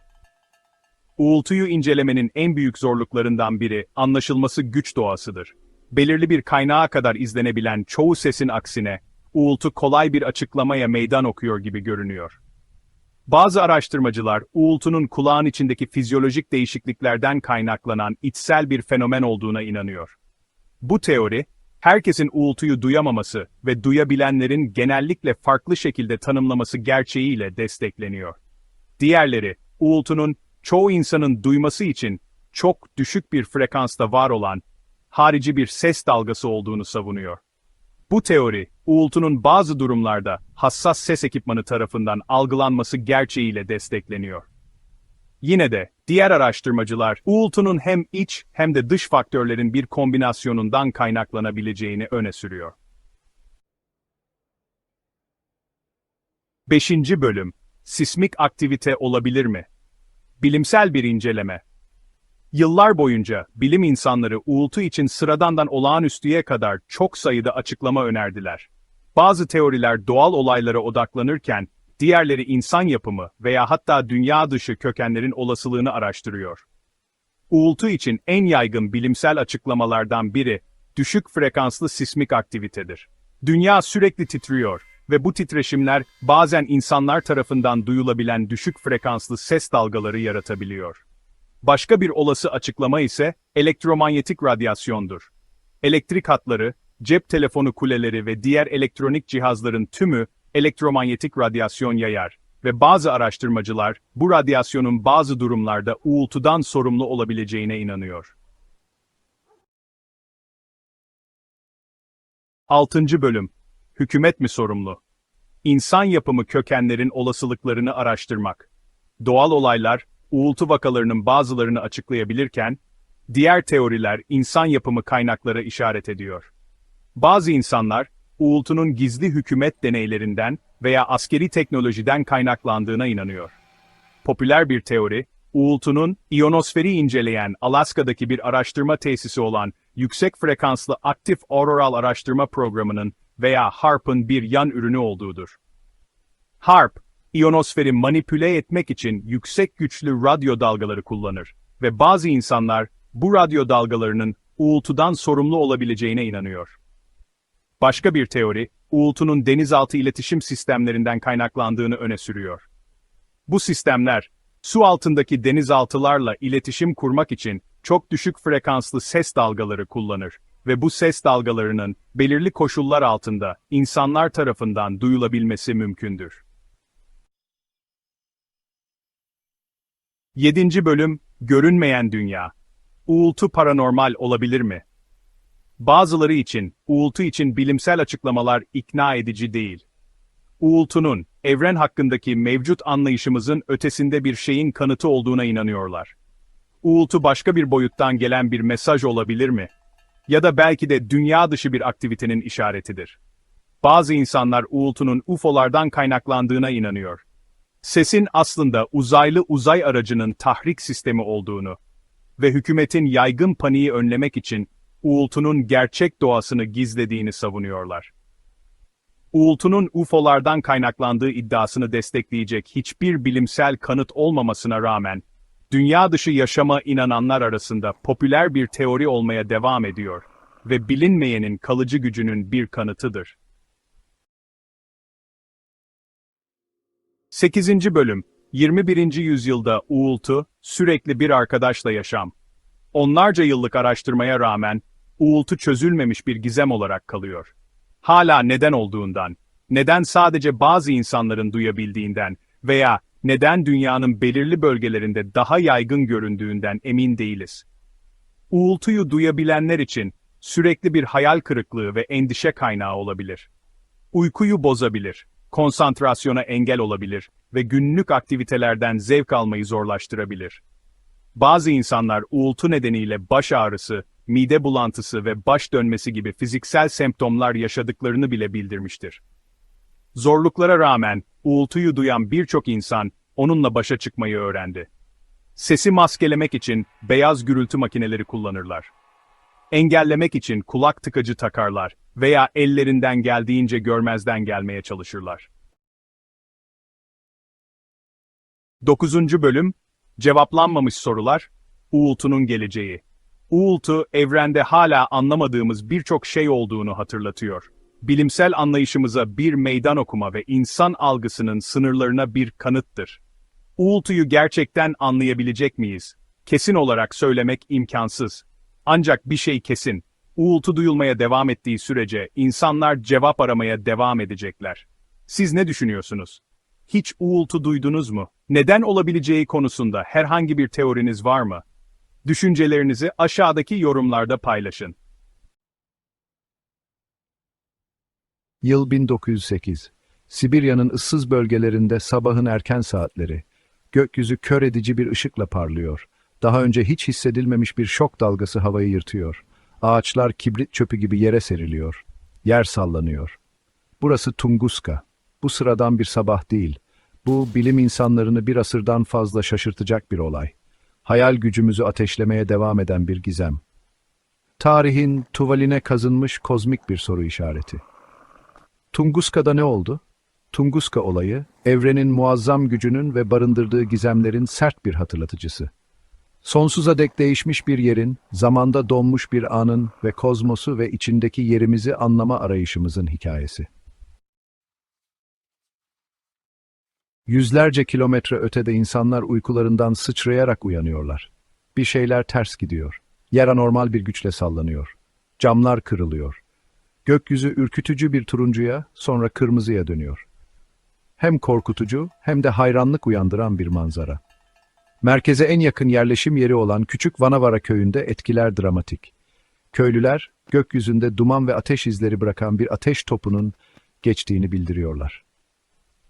Uğultuyu incelemenin en büyük zorluklarından biri, anlaşılması güç doğasıdır. Belirli bir kaynağa kadar izlenebilen çoğu sesin aksine, uğultu kolay bir açıklamaya meydan okuyor gibi görünüyor. Bazı araştırmacılar, uğultunun kulağın içindeki fizyolojik değişikliklerden kaynaklanan içsel bir fenomen olduğuna inanıyor. Bu teori, herkesin uğultuyu duyamaması ve duyabilenlerin genellikle farklı şekilde tanımlaması gerçeğiyle destekleniyor. Diğerleri, uğultunun çoğu insanın duyması için çok düşük bir frekansta var olan harici bir ses dalgası olduğunu savunuyor. Bu teori, uğultunun bazı durumlarda hassas ses ekipmanı tarafından algılanması gerçeğiyle destekleniyor. Yine de, diğer araştırmacılar, uğultunun hem iç hem de dış faktörlerin bir kombinasyonundan kaynaklanabileceğini öne sürüyor. 5. Bölüm, Sismik aktivite olabilir mi? Bilimsel bir inceleme. Yıllar boyunca bilim insanları uğultu için sıradandan olağanüstüye kadar çok sayıda açıklama önerdiler. Bazı teoriler doğal olaylara odaklanırken, diğerleri insan yapımı veya hatta dünya dışı kökenlerin olasılığını araştırıyor. Uğultu için en yaygın bilimsel açıklamalardan biri, düşük frekanslı sismik aktivitedir. Dünya sürekli titriyor ve bu titreşimler bazen insanlar tarafından duyulabilen düşük frekanslı ses dalgaları yaratabiliyor. Başka bir olası açıklama ise elektromanyetik radyasyondur. Elektrik hatları, cep telefonu kuleleri ve diğer elektronik cihazların tümü elektromanyetik radyasyon yayar ve bazı araştırmacılar bu radyasyonun bazı durumlarda uğultudan sorumlu olabileceğine inanıyor. 6. Bölüm. Hükümet mi sorumlu? İnsan yapımı kökenlerin olasılıklarını araştırmak. Doğal olaylar, uğultu vakalarının bazılarını açıklayabilirken, diğer teoriler insan yapımı kaynaklara işaret ediyor. Bazı insanlar, uğultunun gizli hükümet deneylerinden veya askeri teknolojiden kaynaklandığına inanıyor. Popüler bir teori, uğultunun iyonosferi inceleyen Alaska'daki bir araştırma tesisi olan Yüksek Frekanslı Aktif Auroral Araştırma Programı'nın veya HAARP'ın bir yan ürünü olduğudur. HAARP, iyonosferi manipüle etmek için yüksek güçlü radyo dalgaları kullanır ve bazı insanlar bu radyo dalgalarının uğultudan sorumlu olabileceğine inanıyor. Başka bir teori, uğultunun denizaltı iletişim sistemlerinden kaynaklandığını öne sürüyor. Bu sistemler, su altındaki denizaltılarla iletişim kurmak için çok düşük frekanslı ses dalgaları kullanır ve bu ses dalgalarının belirli koşullar altında insanlar tarafından duyulabilmesi mümkündür. 7. Bölüm, Görünmeyen Dünya. Uğultu paranormal olabilir mi? Bazıları için, uğultu için bilimsel açıklamalar ikna edici değil. Uğultunun, evren hakkındaki mevcut anlayışımızın ötesinde bir şeyin kanıtı olduğuna inanıyorlar. Uğultu başka bir boyuttan gelen bir mesaj olabilir mi? Ya da belki de dünya dışı bir aktivitenin işaretidir. Bazı insanlar uğultunun UFO'lardan kaynaklandığına inanıyor. Sesin aslında uzaylı uzay aracının tahrik sistemi olduğunu ve hükümetin yaygın paniği önlemek için uğultunun gerçek doğasını gizlediğini savunuyorlar. Uğultunun UFO'lardan kaynaklandığı iddiasını destekleyecek hiçbir bilimsel kanıt olmamasına rağmen, dünya dışı yaşama inananlar arasında popüler bir teori olmaya devam ediyor ve bilinmeyenin kalıcı gücünün bir kanıtıdır. 8. Bölüm, 21. yüzyılda uğultu, sürekli bir arkadaşla yaşam. Onlarca yıllık araştırmaya rağmen, uğultu çözülmemiş bir gizem olarak kalıyor. Hala neden olduğundan, neden sadece bazı insanların duyabildiğinden veya neden dünyanın belirli bölgelerinde daha yaygın göründüğünden emin değiliz. Uğultuyu duyabilenler için sürekli bir hayal kırıklığı ve endişe kaynağı olabilir. Uykuyu bozabilir, konsantrasyona engel olabilir ve günlük aktivitelerden zevk almayı zorlaştırabilir. Bazı insanlar uğultu nedeniyle baş ağrısı, mide bulantısı ve baş dönmesi gibi fiziksel semptomlar yaşadıklarını bile bildirmiştir. Zorluklara rağmen, uğultuyu duyan birçok insan, onunla başa çıkmayı öğrendi. Sesi maskelemek için beyaz gürültü makineleri kullanırlar. Engellemek için kulak tıkacı takarlar veya ellerinden geldiğince görmezden gelmeye çalışırlar. 9. Bölüm, Cevaplanmamış sorular, uğultunun geleceği. Uğultu, evrende hala anlamadığımız birçok şey olduğunu hatırlatıyor. bilimsel anlayışımıza bir meydan okuma ve insan algısının sınırlarına bir kanıttır. Uğultuyu gerçekten anlayabilecek miyiz? Kesin olarak söylemek imkansız. Ancak bir şey kesin, uğultu duyulmaya devam ettiği sürece insanlar cevap aramaya devam edecekler. Siz ne düşünüyorsunuz? Hiç uğultu duydunuz mu? Neden olabileceği konusunda herhangi bir teoriniz var mı? Düşüncelerinizi aşağıdaki yorumlarda paylaşın. Yıl 1908. Sibirya'nın ıssız bölgelerinde sabahın erken saatleri. Gökyüzü kör edici bir ışıkla parlıyor. Daha önce hiç hissedilmemiş bir şok dalgası havayı yırtıyor. Ağaçlar kibrit çöpü gibi yere seriliyor. Yer sallanıyor. Burası Tunguska. Bu sıradan bir sabah değil. Bu, bilim insanlarını bir asırdan fazla şaşırtacak bir olay. Hayal gücümüzü ateşlemeye devam eden bir gizem. Tarihin tuvaline kazınmış kozmik bir soru işareti. Tunguska'da ne oldu? Tunguska olayı, evrenin muazzam gücünün ve barındırdığı gizemlerin sert bir hatırlatıcısı. Sonsuza dek değişmiş bir yerin, zamanda donmuş bir anın ve kozmosu ve içindeki yerimizi anlama arayışımızın hikayesi. Yüzlerce kilometre ötede insanlar uykularından sıçrayarak uyanıyorlar. Bir şeyler ters gidiyor. Yer anormal bir güçle sallanıyor. Camlar kırılıyor. Gökyüzü ürkütücü bir turuncuya, sonra kırmızıya dönüyor. Hem korkutucu hem de hayranlık uyandıran bir manzara. Merkeze en yakın yerleşim yeri olan küçük Vanavara köyünde etkiler dramatik. Köylüler, gökyüzünde duman ve ateş izleri bırakan bir ateş topunun geçtiğini bildiriyorlar.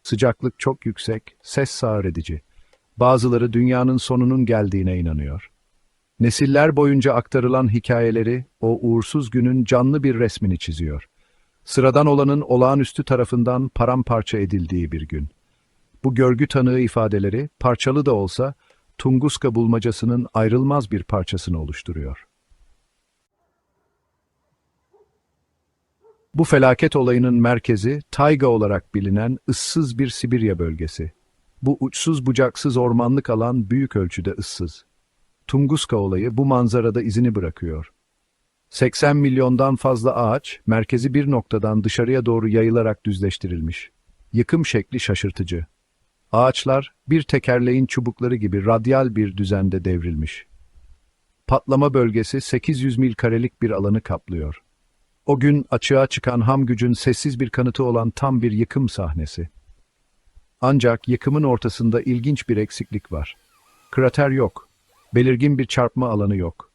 Sıcaklık çok yüksek, ses sağır edici. Bazıları dünyanın sonunun geldiğine inanıyor. Nesiller boyunca aktarılan hikayeleri, o uğursuz günün canlı bir resmini çiziyor. Sıradan olanın olağanüstü tarafından paramparça edildiği bir gün. Bu görgü tanığı ifadeleri, parçalı da olsa, Tunguska bulmacasının ayrılmaz bir parçasını oluşturuyor. Bu felaket olayının merkezi, tayga olarak bilinen ıssız bir Sibirya bölgesi. Bu uçsuz bucaksız ormanlık alan büyük ölçüde ıssız. Tunguska olayı bu manzarada izini bırakıyor. 80 milyondan fazla ağaç, merkezi bir noktadan dışarıya doğru yayılarak düzleştirilmiş. Yıkım şekli şaşırtıcı. Ağaçlar, bir tekerleğin çubukları gibi radyal bir düzende devrilmiş. Patlama bölgesi 800 mil karelik bir alanı kaplıyor. O gün açığa çıkan ham gücün sessiz bir kanıtı olan tam bir yıkım sahnesi. Ancak yıkımın ortasında ilginç bir eksiklik var. Krater yok. Belirgin bir çarpma alanı yok.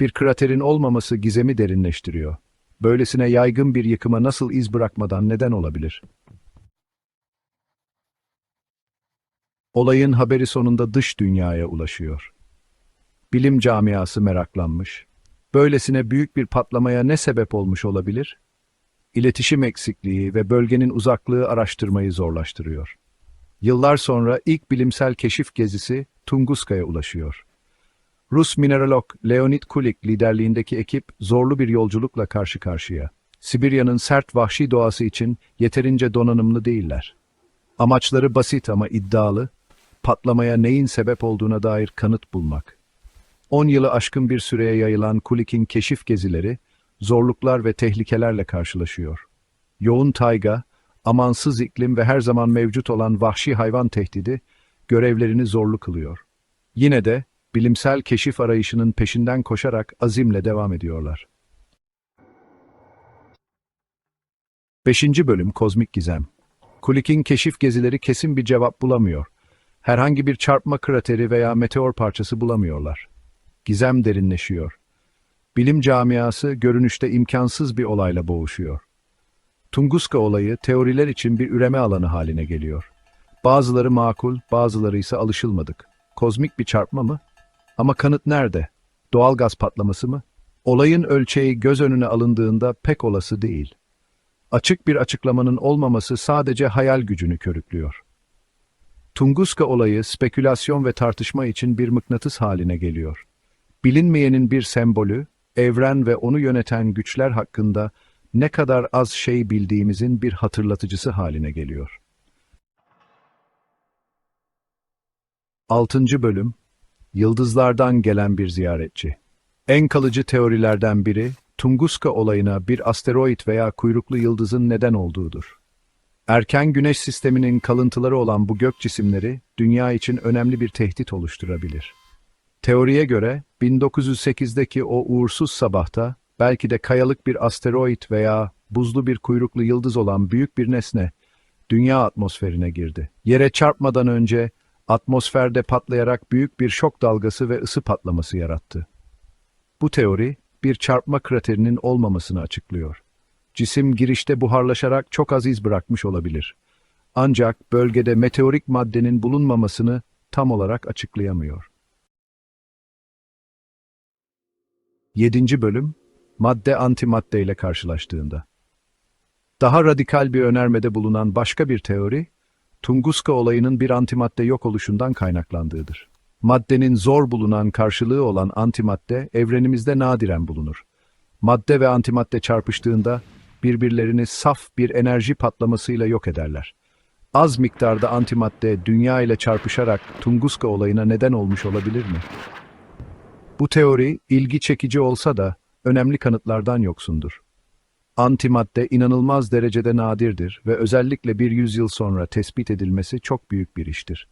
Bir kraterin olmaması gizemi derinleştiriyor. Böylesine yaygın bir yıkıma nasıl iz bırakmadan neden olabilir? Olayın haberi sonunda dış dünyaya ulaşıyor. Bilim camiası meraklanmış. Böylesine büyük bir patlamaya ne sebep olmuş olabilir? İletişim eksikliği ve bölgenin uzaklığı araştırmayı zorlaştırıyor. Yıllar sonra ilk bilimsel keşif gezisi Tunguska'ya ulaşıyor. Rus mineralog Leonid Kulik liderliğindeki ekip zorlu bir yolculukla karşı karşıya. Sibirya'nın sert vahşi doğası için yeterince donanımlı değiller. Amaçları basit ama iddialı, patlamaya neyin sebep olduğuna dair kanıt bulmak. 10 yılı aşkın bir süreye yayılan Kulik'in keşif gezileri, zorluklar ve tehlikelerle karşılaşıyor. Yoğun tayga, amansız iklim ve her zaman mevcut olan vahşi hayvan tehdidi, görevlerini zorlu kılıyor. Yine de, bilimsel keşif arayışının peşinden koşarak azimle devam ediyorlar. 5. Bölüm Kozmik Gizem. Kulik'in keşif gezileri kesin bir cevap bulamıyor. Herhangi bir çarpma krateri veya meteor parçası bulamıyorlar. Gizem derinleşiyor. Bilim camiası görünüşte imkansız bir olayla boğuşuyor. Tunguska olayı teoriler için bir üreme alanı haline geliyor. Bazıları makul, bazıları ise alışılmadık. Kozmik bir çarpma mı? Ama kanıt nerede? Doğal gaz patlaması mı? Olayın ölçeği göz önüne alındığında pek olası değil. Açık bir açıklamanın olmaması sadece hayal gücünü körüklüyor. Tunguska olayı spekülasyon ve tartışma için bir mıknatıs haline geliyor. Bilinmeyenin bir sembolü, evren ve onu yöneten güçler hakkında ne kadar az şey bildiğimizin bir hatırlatıcısı haline geliyor. 6. Bölüm Yıldızlardan gelen bir ziyaretçi. En kalıcı teorilerden biri, Tunguska olayına bir asteroid veya kuyruklu yıldızın neden olduğudur. Erken Güneş sisteminin kalıntıları olan bu gök cisimleri, Dünya için önemli bir tehdit oluşturabilir. Teoriye göre, 1908'deki o uğursuz sabahta, belki de kayalık bir asteroid veya buzlu bir kuyruklu yıldız olan büyük bir nesne, Dünya atmosferine girdi. Yere çarpmadan önce, atmosferde patlayarak büyük bir şok dalgası ve ısı patlaması yarattı. Bu teori, bir çarpma kraterinin olmamasını açıklıyor. Cisim girişte buharlaşarak çok az iz bırakmış olabilir. Ancak bölgede meteorik maddenin bulunmamasını tam olarak açıklayamıyor. 7. bölüm, madde antimadde ile karşılaştığında. Daha radikal bir önermede bulunan başka bir teori, Tunguska olayının bir antimadde yok oluşundan kaynaklandığıdır. Maddenin zor bulunan karşılığı olan antimadde evrenimizde nadiren bulunur. Madde ve antimadde çarpıştığında birbirlerini saf bir enerji patlamasıyla yok ederler. Az miktarda antimadde dünya ile çarpışarak Tunguska olayına neden olmuş olabilir mi? Bu teori ilgi çekici olsa da önemli kanıtlardan yoksundur. Antimadde inanılmaz derecede nadirdir ve özellikle bir yüzyıl sonra tespit edilmesi çok büyük bir iştir.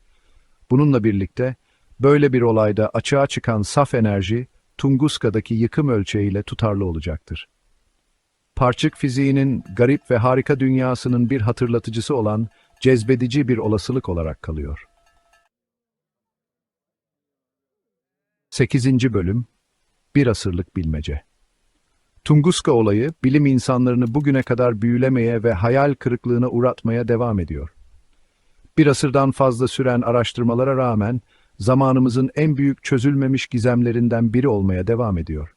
Bununla birlikte böyle bir olayda açığa çıkan saf enerji Tunguska'daki yıkım ölçeğiyle tutarlı olacaktır. Parçık fiziğinin garip ve harika dünyasının bir hatırlatıcısı olan cezbedici bir olasılık olarak kalıyor. 8. bölüm, Bir asırlık bilmece. Tunguska olayı, bilim insanlarını bugüne kadar büyülemeye ve hayal kırıklığına uğratmaya devam ediyor. Bir asırdan fazla süren araştırmalara rağmen, zamanımızın en büyük çözülmemiş gizemlerinden biri olmaya devam ediyor.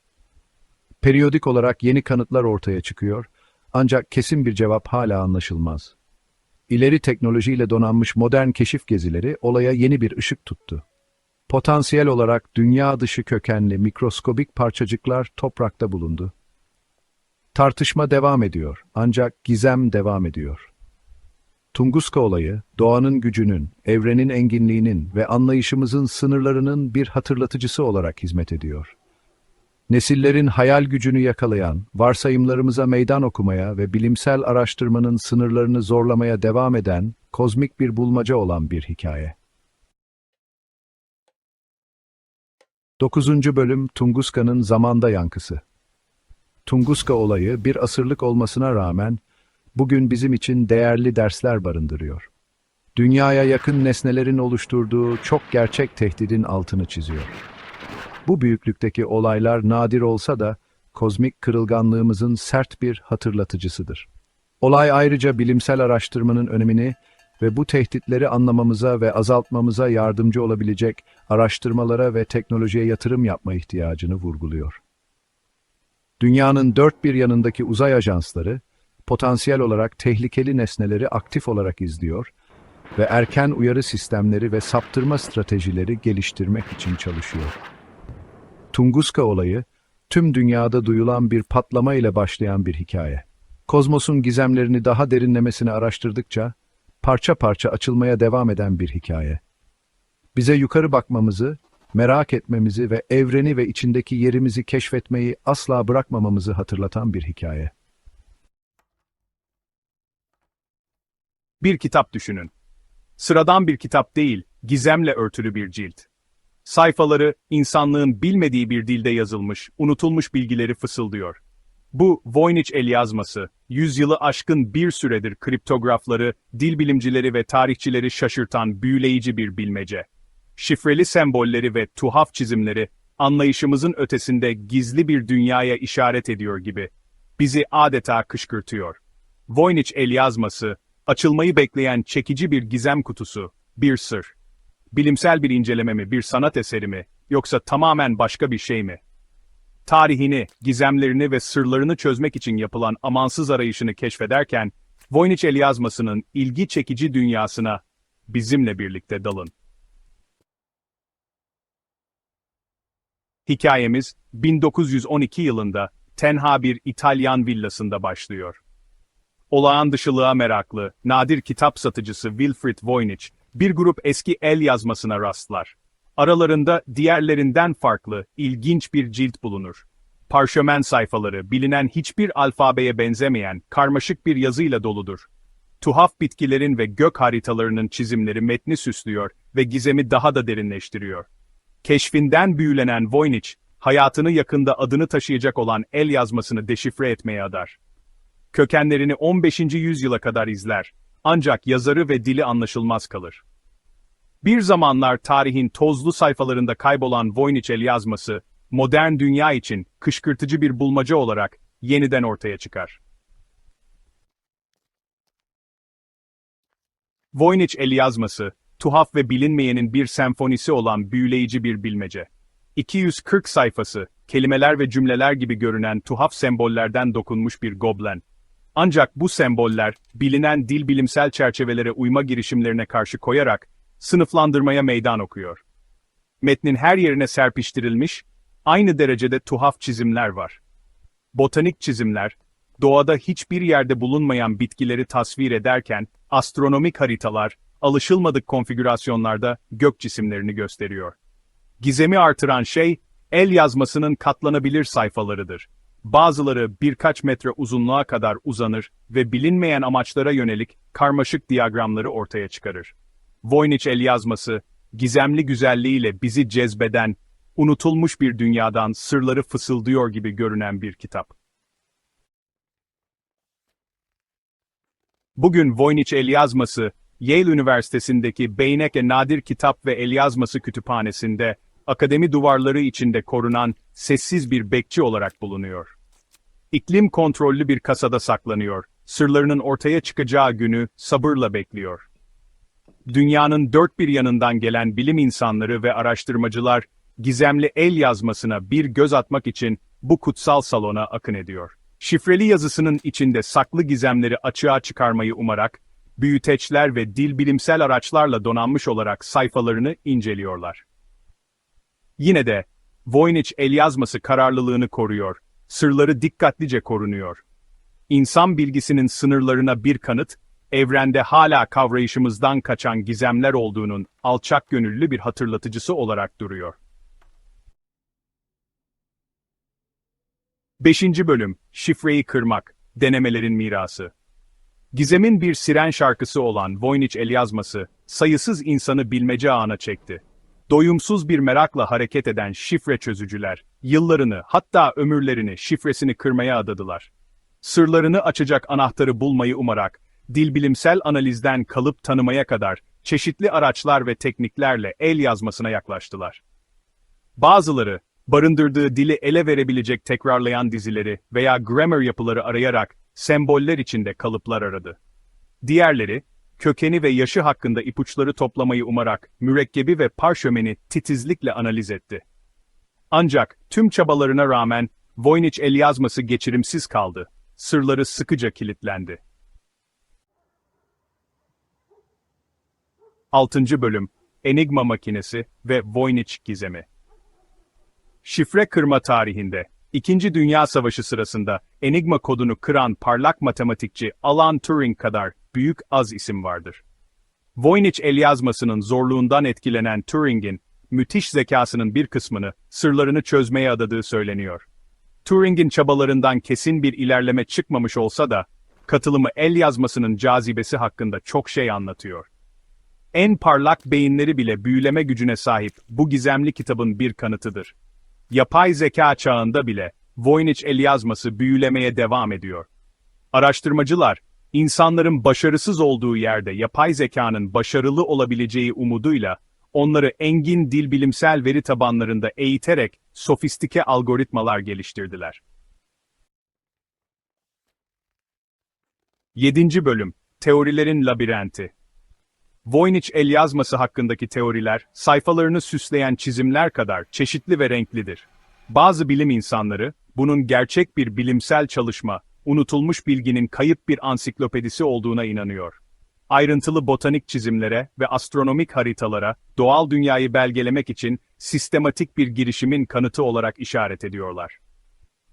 Periyodik olarak yeni kanıtlar ortaya çıkıyor, ancak kesin bir cevap hala anlaşılmaz. İleri teknolojiyle donanmış modern keşif gezileri olaya yeni bir ışık tuttu. Potansiyel olarak dünya dışı kökenli mikroskobik parçacıklar toprakta bulundu. Tartışma devam ediyor, ancak gizem devam ediyor. Tunguska olayı, doğanın gücünün, evrenin enginliğinin ve anlayışımızın sınırlarının bir hatırlatıcısı olarak hizmet ediyor. Nesillerin hayal gücünü yakalayan, varsayımlarımıza meydan okumaya ve bilimsel araştırmanın sınırlarını zorlamaya devam eden, kozmik bir bulmaca olan bir hikaye. 9. bölüm Tunguska'nın zamanda yankısı. Tunguska olayı bir asırlık olmasına rağmen, bugün bizim için değerli dersler barındırıyor. Dünyaya yakın nesnelerin oluşturduğu çok gerçek tehdidin altını çiziyor. Bu büyüklükteki olaylar nadir olsa da, kozmik kırılganlığımızın sert bir hatırlatıcısıdır. Olay ayrıca bilimsel araştırmanın önemini ve bu tehditleri anlamamıza ve azaltmamıza yardımcı olabilecek araştırmalara ve teknolojiye yatırım yapma ihtiyacını vurguluyor. Dünyanın dört bir yanındaki uzay ajansları, potansiyel olarak tehlikeli nesneleri aktif olarak izliyor ve erken uyarı sistemleri ve saptırma stratejileri geliştirmek için çalışıyor. Tunguska olayı, tüm dünyada duyulan bir patlama ile başlayan bir hikaye. Kozmosun gizemlerini daha derinlemesine araştırdıkça, parça parça açılmaya devam eden bir hikaye. Bize yukarı bakmamızı, merak etmemizi ve evreni ve içindeki yerimizi keşfetmeyi asla bırakmamamızı hatırlatan bir hikaye. Bir kitap düşünün. Sıradan bir kitap değil, gizemle örtülü bir cilt. Sayfaları, insanlığın bilmediği bir dilde yazılmış, unutulmuş bilgileri fısıldıyor. Bu, Voynich el yazması, yüzyılı aşkın bir süredir kriptografları, dil bilimcileri ve tarihçileri şaşırtan büyüleyici bir bilmece. Şifreli sembolleri ve tuhaf çizimleri, anlayışımızın ötesinde gizli bir dünyaya işaret ediyor gibi. Bizi adeta kışkırtıyor. Voynich el yazması, açılmayı bekleyen çekici bir gizem kutusu, bir sır. Bilimsel bir inceleme mi, bir sanat eseri mi, yoksa tamamen başka bir şey mi? Tarihini, gizemlerini ve sırlarını çözmek için yapılan amansız arayışını keşfederken, Voynich el yazmasının ilgi çekici dünyasına bizimle birlikte dalın. Hikayemiz, 1912 yılında tenha bir İtalyan villasında başlıyor. Olağan dışılığa meraklı, nadir kitap satıcısı Wilfrid Voynich, bir grup eski el yazmasına rastlar. Aralarında diğerlerinden farklı, ilginç bir cilt bulunur. parşömen sayfaları bilinen hiçbir alfabeye benzemeyen karmaşık bir yazıyla doludur. Tuhaf bitkilerin ve gök haritalarının çizimleri metni süslüyor ve gizemi daha da derinleştiriyor. Keşfinden büyülenen Voynich, hayatını yakında adını taşıyacak olan el yazmasını deşifre etmeye adar. Kökenlerini 15. yüzyıla kadar izler, ancak yazarı ve dili anlaşılmaz kalır. Bir zamanlar tarihin tozlu sayfalarında kaybolan Voynich el yazması, modern dünya için kışkırtıcı bir bulmaca olarak yeniden ortaya çıkar. Voynich el yazması, tuhaf ve bilinmeyenin bir senfonisi olan büyüleyici bir bilmece. 240 sayfası, kelimeler ve cümleler gibi görünen tuhaf sembollerden dokunmuş bir goblen. Ancak bu semboller, bilinen dil bilimsel çerçevelere uyma girişimlerine karşı koyarak, sınıflandırmaya meydan okuyor. Metnin her yerine serpiştirilmiş, aynı derecede tuhaf çizimler var. Botanik çizimler, doğada hiçbir yerde bulunmayan bitkileri tasvir ederken, astronomik haritalar, alışılmadık konfigürasyonlarda gök cisimlerini gösteriyor. Gizemi artıran şey, el yazmasının katlanabilir sayfalarıdır. Bazıları birkaç metre uzunluğa kadar uzanır ve bilinmeyen amaçlara yönelik karmaşık diyagramları ortaya çıkarır. Voynich el yazması, gizemli güzelliğiyle bizi cezbeden, unutulmuş bir dünyadan sırları fısıldıyor gibi görünen bir kitap. Bugün Voynich el yazması, Yale Üniversitesi'ndeki Beinecke Nadir Kitap ve El Yazması Kütüphanesi'nde, akademi duvarları içinde korunan sessiz bir bekçi olarak bulunuyor. İklim kontrollü bir kasada saklanıyor, sırlarının ortaya çıkacağı günü sabırla bekliyor. Dünyanın dört bir yanından gelen bilim insanları ve araştırmacılar, gizemli el yazmasına bir göz atmak için bu kutsal salona akın ediyor. Şifreli yazısının içinde saklı gizemleri açığa çıkarmayı umarak, büyüteçler ve dil bilimsel araçlarla donanmış olarak sayfalarını inceliyorlar. Yine de, Voynich el yazması kararlılığını koruyor, sırları dikkatlice korunuyor. İnsan bilgisinin sınırlarına bir kanıt, evrende hala kavrayışımızdan kaçan gizemler olduğunun alçak gönüllü bir hatırlatıcısı olarak duruyor. 5. Bölüm, Şifreyi Kırmak, Denemelerin Mirası. Gizemin bir siren şarkısı olan Voynich el yazması, sayısız insanı bilmece ağına çekti. Doyumsuz bir merakla hareket eden şifre çözücüler, yıllarını hatta ömürlerini şifresini kırmaya adadılar. Sırlarını açacak anahtarı bulmayı umarak, dilbilimsel analizden kalıp tanımaya kadar çeşitli araçlar ve tekniklerle el yazmasına yaklaştılar. Bazıları, barındırdığı dili ele verebilecek tekrarlayan dizileri veya grammar yapıları arayarak semboller içinde kalıplar aradı. Diğerleri, kökeni ve yaşı hakkında ipuçları toplamayı umarak mürekkebi ve parşömeni titizlikle analiz etti. Ancak tüm çabalarına rağmen Voynich el yazması geçirimsiz kaldı, sırları sıkıca kilitlendi. 6. Bölüm, Enigma Makinesi ve Voynich Gizemi. Şifre kırma tarihinde, İkinci Dünya Savaşı sırasında Enigma kodunu kıran parlak matematikçi Alan Turing kadar büyük az isim vardır. Voynich el yazmasının zorluğundan etkilenen Turing'in, müthiş zekasının bir kısmını, sırlarını çözmeye adadığı söyleniyor. Turing'in çabalarından kesin bir ilerleme çıkmamış olsa da, katılımı el yazmasının cazibesi hakkında çok şey anlatıyor. En parlak beyinleri bile büyüleme gücüne sahip bu gizemli kitabın bir kanıtıdır. Yapay zeka çağında bile Voynich el yazması büyülemeye devam ediyor. Araştırmacılar, insanların başarısız olduğu yerde yapay zekanın başarılı olabileceği umuduyla, onları engin dilbilimsel veri tabanlarında eğiterek sofistike algoritmalar geliştirdiler. 7. Bölüm, Teorilerin Labirenti. Voynich el yazması hakkındaki teoriler, sayfalarını süsleyen çizimler kadar çeşitli ve renklidir. Bazı bilim insanları, bunun gerçek bir bilimsel çalışma, unutulmuş bilginin kayıp bir ansiklopedisi olduğuna inanıyor. Ayrıntılı botanik çizimlere ve astronomik haritalara, doğal dünyayı belgelemek için sistematik bir girişimin kanıtı olarak işaret ediyorlar.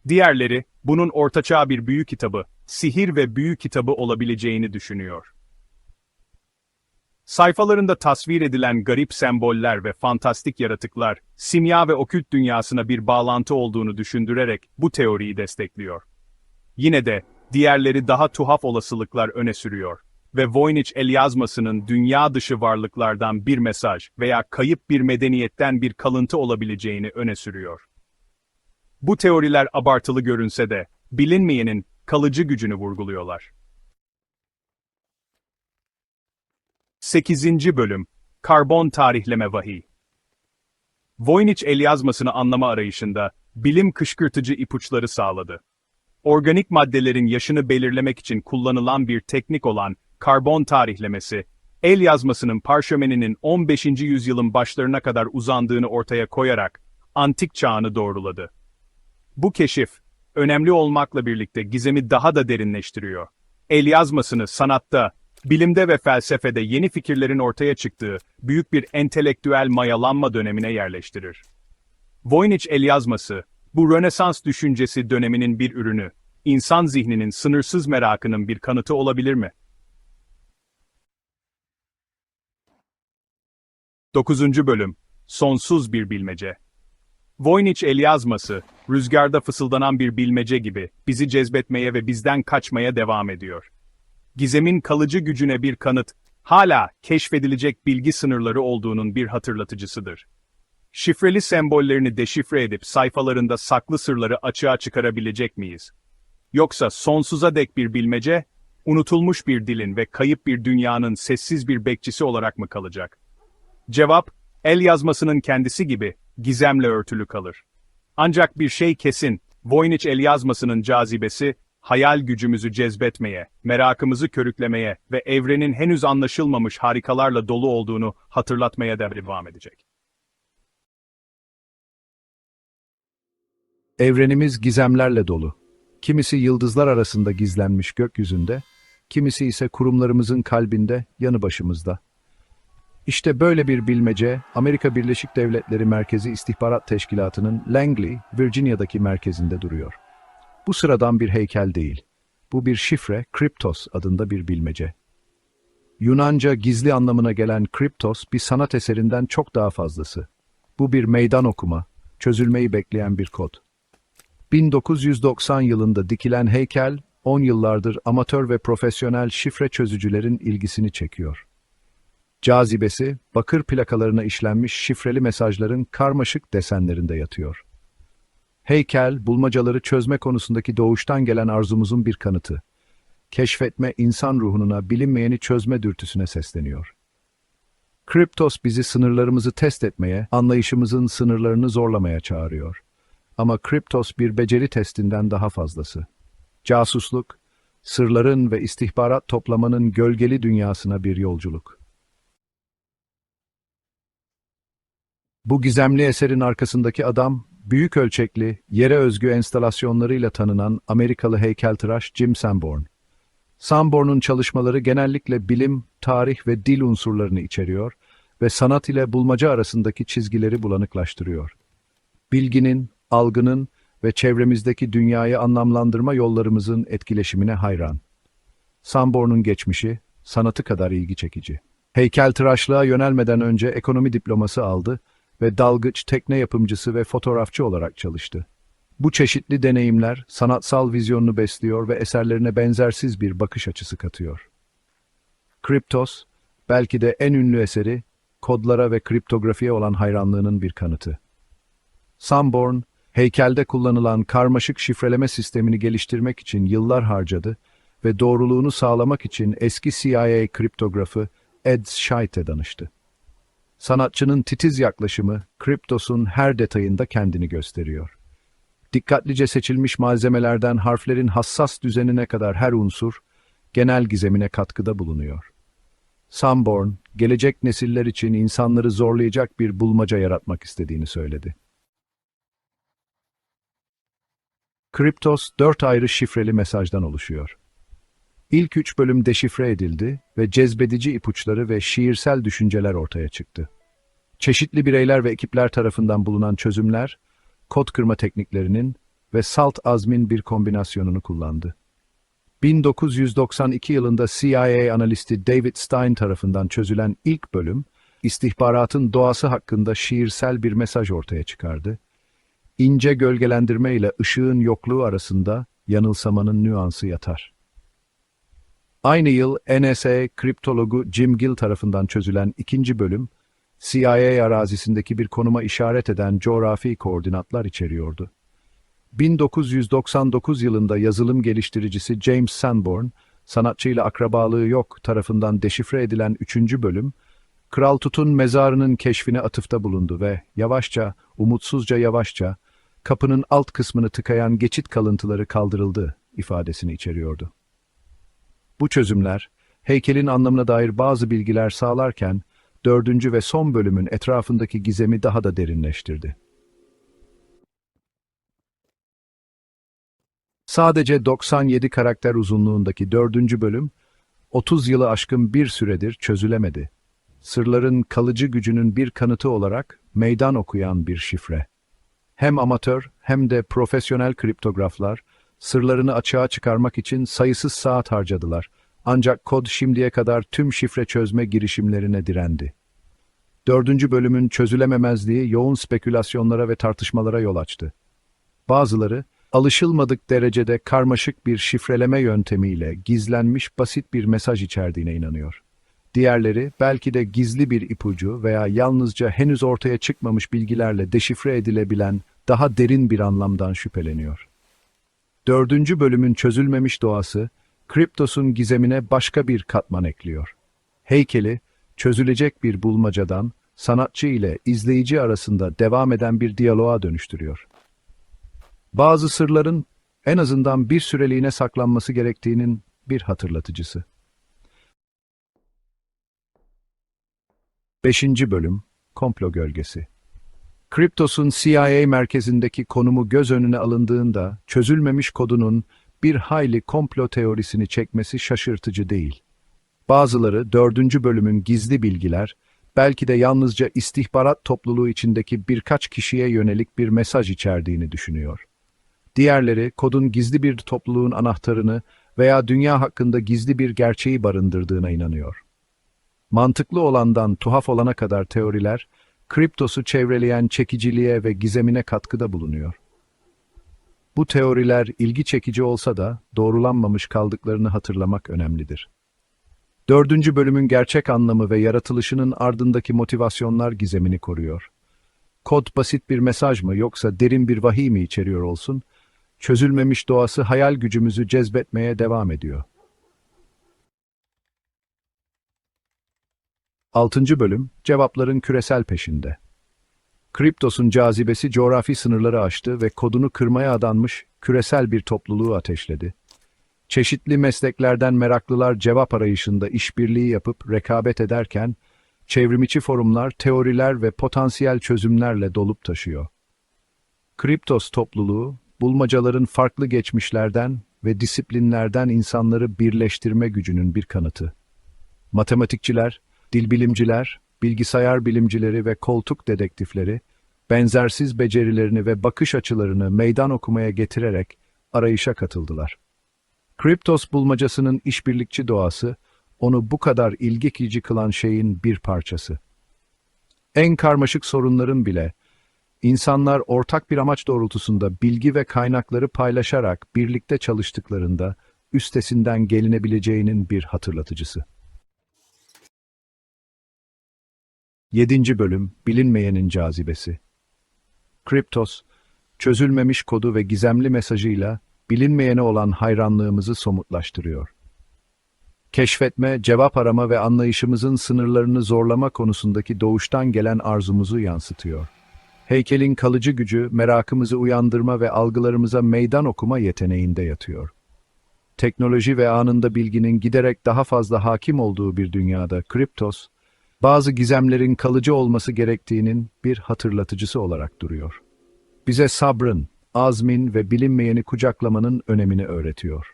Diğerleri, bunun ortaçağ bir büyü kitabı, sihir ve büyü kitabı olabileceğini düşünüyor. Sayfalarında tasvir edilen garip semboller ve fantastik yaratıklar, simya ve okült dünyasına bir bağlantı olduğunu düşündürerek bu teoriyi destekliyor. Yine de, diğerleri daha tuhaf olasılıklar öne sürüyor ve Voynich el yazmasının dünya dışı varlıklardan bir mesaj veya kayıp bir medeniyetten bir kalıntı olabileceğini öne sürüyor. Bu teoriler abartılı görünse de, bilinmeyenin kalıcı gücünü vurguluyorlar. 8. Bölüm Karbon Tarihleme Vahiy. Voynich el yazmasını anlama arayışında, bilim kışkırtıcı ipuçları sağladı. Organik maddelerin yaşını belirlemek için kullanılan bir teknik olan karbon tarihlemesi, el yazmasının parşömeninin 15. yüzyılın başlarına kadar uzandığını ortaya koyarak, antik çağını doğruladı. Bu keşif, önemli olmakla birlikte gizemi daha da derinleştiriyor. El yazmasını sanatta, bilimde ve felsefede yeni fikirlerin ortaya çıktığı büyük bir entelektüel mayalanma dönemine yerleştirir. Voynich el yazması, bu Rönesans düşüncesi döneminin bir ürünü, insan zihninin sınırsız merakının bir kanıtı olabilir mi? 9. Bölüm Sonsuz bir bilmece. Voynich el yazması, rüzgarda fısıldanan bir bilmece gibi bizi cezbetmeye ve bizden kaçmaya devam ediyor. Gizemin kalıcı gücüne bir kanıt, hala keşfedilecek bilgi sınırları olduğunun bir hatırlatıcısıdır. Şifreli sembollerini deşifre edip sayfalarında saklı sırları açığa çıkarabilecek miyiz? Yoksa sonsuza dek bir bilmece, unutulmuş bir dilin ve kayıp bir dünyanın sessiz bir bekçisi olarak mı kalacak? Cevap, el yazmasının kendisi gibi gizemle örtülü kalır. Ancak bir şey kesin, Voynich el yazmasının cazibesi, hayal gücümüzü cezbetmeye, merakımızı körüklemeye ve evrenin henüz anlaşılmamış harikalarla dolu olduğunu hatırlatmaya devam edecek. Evrenimiz gizemlerle dolu. Kimisi yıldızlar arasında gizlenmiş gökyüzünde, kimisi ise kurumlarımızın kalbinde, yanı başımızda. İşte böyle bir bilmece, Amerika Birleşik Devletleri Merkezi İstihbarat Teşkilatı'nın Langley, Virginia'daki merkezinde duruyor. Bu sıradan bir heykel değil. Bu bir şifre, Kryptos adında bir bilmece. Yunanca gizli anlamına gelen Kryptos bir sanat eserinden çok daha fazlası. Bu bir meydan okuma, çözülmeyi bekleyen bir kod. 1990 yılında dikilen heykel, 10 yıllardır amatör ve profesyonel şifre çözücülerin ilgisini çekiyor. Cazibesi, bakır plakalarına işlenmiş şifreli mesajların karmaşık desenlerinde yatıyor. Heykel, bulmacaları çözme konusundaki doğuştan gelen arzumuzun bir kanıtı. Keşfetme insan ruhuna, bilinmeyeni çözme dürtüsüne sesleniyor. Kryptos bizi sınırlarımızı test etmeye, anlayışımızın sınırlarını zorlamaya çağırıyor. Ama Kryptos bir beceri testinden daha fazlası. Casusluk, sırların ve istihbarat toplamanın gölgeli dünyasına bir yolculuk. Bu gizemli eserin arkasındaki adam, büyük ölçekli, yere özgü enstalasyonlarıyla tanınan Amerikalı heykeltıraş Jim Sanborn. Sanborn'un çalışmaları genellikle bilim, tarih ve dil unsurlarını içeriyor ve sanat ile bulmaca arasındaki çizgileri bulanıklaştırıyor. Bilginin, algının ve çevremizdeki dünyayı anlamlandırma yollarımızın etkileşimine hayran. Sanborn'un geçmişi, sanatı kadar ilgi çekici. Heykeltıraşlığa yönelmeden önce ekonomi diploması aldı ve dalgıç, tekne yapımcısı ve fotoğrafçı olarak çalıştı. Bu çeşitli deneyimler sanatsal vizyonunu besliyor ve eserlerine benzersiz bir bakış açısı katıyor. Kryptos, belki de en ünlü eseri, kodlara ve kriptografiye olan hayranlığının bir kanıtı. Sanborn, heykelde kullanılan karmaşık şifreleme sistemini geliştirmek için yıllar harcadı ve doğruluğunu sağlamak için eski CIA kriptografı Ed Scheidt'e danıştı. Sanatçının titiz yaklaşımı, Kryptos'un her detayında kendini gösteriyor. Dikkatlice seçilmiş malzemelerden harflerin hassas düzenine kadar her unsur, genel gizemine katkıda bulunuyor. Sanborn, gelecek nesiller için insanları zorlayacak bir bulmaca yaratmak istediğini söyledi. Kryptos, 4 ayrı şifreli mesajdan oluşuyor. İlk 3 bölüm deşifre edildi ve cezbedici ipuçları ve şiirsel düşünceler ortaya çıktı. Çeşitli bireyler ve ekipler tarafından bulunan çözümler, kod kırma tekniklerinin ve salt azmin bir kombinasyonunu kullandı. 1992 yılında CIA analisti David Stein tarafından çözülen ilk bölüm, istihbaratın doğası hakkında şiirsel bir mesaj ortaya çıkardı. İnce gölgelendirme ile ışığın yokluğu arasında yanılsamanın nüansı yatar. Aynı yıl NSA kriptologu Jim Gill tarafından çözülen ikinci bölüm, CIA arazisindeki bir konuma işaret eden coğrafi koordinatlar içeriyordu. 1999 yılında yazılım geliştiricisi James Sanborn, sanatçıyla akrabalığı yok tarafından deşifre edilen üçüncü bölüm, Kral Tut'un mezarının keşfine atıfta bulundu ve yavaşça, umutsuzca yavaşça, kapının alt kısmını tıkayan geçit kalıntıları kaldırıldı ifadesini içeriyordu. Bu çözümler, heykelin anlamına dair bazı bilgiler sağlarken, dördüncü ve son bölümün etrafındaki gizemi daha da derinleştirdi. Sadece 97 karakter uzunluğundaki dördüncü bölüm, 30 yılı aşkın bir süredir çözülemedi. Sırların kalıcı gücünün bir kanıtı olarak meydan okuyan bir şifre. Hem amatör hem de profesyonel kriptograflar, sırlarını açığa çıkarmak için sayısız saat harcadılar. Ancak kod şimdiye kadar tüm şifre çözme girişimlerine direndi. Dördüncü bölümün çözülememezliği yoğun spekülasyonlara ve tartışmalara yol açtı. Bazıları, alışılmadık derecede karmaşık bir şifreleme yöntemiyle gizlenmiş basit bir mesaj içerdiğine inanıyor. Diğerleri, belki de gizli bir ipucu veya yalnızca henüz ortaya çıkmamış bilgilerle deşifre edilebilen daha derin bir anlamdan şüpheleniyor. Dördüncü bölümün çözülmemiş doğası, Kryptos'un gizemine başka bir katman ekliyor. Heykeli, çözülecek bir bulmacadan, sanatçı ile izleyici arasında devam eden bir diyaloğa dönüştürüyor. Bazı sırların en azından bir süreliğine saklanması gerektiğinin bir hatırlatıcısı. 5. Bölüm, Komplo Gölgesi. Kryptos'un CIA merkezindeki konumu göz önüne alındığında, çözülmemiş kodunun bir hayli komplo teorisini çekmesi şaşırtıcı değil. Bazıları 4. bölümün gizli bilgiler, belki de yalnızca istihbarat topluluğu içindeki birkaç kişiye yönelik bir mesaj içerdiğini düşünüyor. Diğerleri, kodun gizli bir topluluğun anahtarını veya dünya hakkında gizli bir gerçeği barındırdığına inanıyor. Mantıklı olandan tuhaf olana kadar teoriler, Kryptos'u çevreleyen çekiciliğe ve gizemine katkıda bulunuyor. Bu teoriler ilgi çekici olsa da doğrulanmamış kaldıklarını hatırlamak önemlidir. 4. bölümün gerçek anlamı ve yaratılışının ardındaki motivasyonlar gizemini koruyor. Kod basit bir mesaj mı yoksa derin bir vahiy mi içeriyor olsun, çözülmemiş doğası hayal gücümüzü cezbetmeye devam ediyor. 6. bölüm, cevapların küresel peşinde. Kryptos'un cazibesi coğrafi sınırları aştı ve kodunu kırmaya adanmış küresel bir topluluğu ateşledi. Çeşitli mesleklerden meraklılar cevap arayışında işbirliği yapıp rekabet ederken, çevrimiçi forumlar, teoriler ve potansiyel çözümlerle dolup taşıyor. Kryptos topluluğu, bulmacaların farklı geçmişlerden ve disiplinlerden insanları birleştirme gücünün bir kanıtı. Matematikçiler, dilbilimciler, bilgisayar bilimcileri ve koltuk dedektifleri, benzersiz becerilerini ve bakış açılarını meydan okumaya getirerek arayışa katıldılar. Kryptos bulmacasının işbirlikçi doğası, onu bu kadar ilgi çekici kılan şeyin bir parçası. En karmaşık sorunların bile, insanlar ortak bir amaç doğrultusunda bilgi ve kaynakları paylaşarak birlikte çalıştıklarında üstesinden gelinebileceğinin bir hatırlatıcısı. 7. bölüm, bilinmeyenin cazibesi. Kryptos, çözülmemiş kodu ve gizemli mesajıyla bilinmeyene olan hayranlığımızı somutlaştırıyor. Keşfetme, cevap arama ve anlayışımızın sınırlarını zorlama konusundaki doğuştan gelen arzumuzu yansıtıyor. Heykelin kalıcı gücü, merakımızı uyandırma ve algılarımıza meydan okuma yeteneğinde yatıyor. Teknoloji ve anında bilginin giderek daha fazla hakim olduğu bir dünyada Kryptos, bazı gizemlerin kalıcı olması gerektiğinin bir hatırlatıcısı olarak duruyor. Bize sabrın, azmin ve bilinmeyeni kucaklamanın önemini öğretiyor.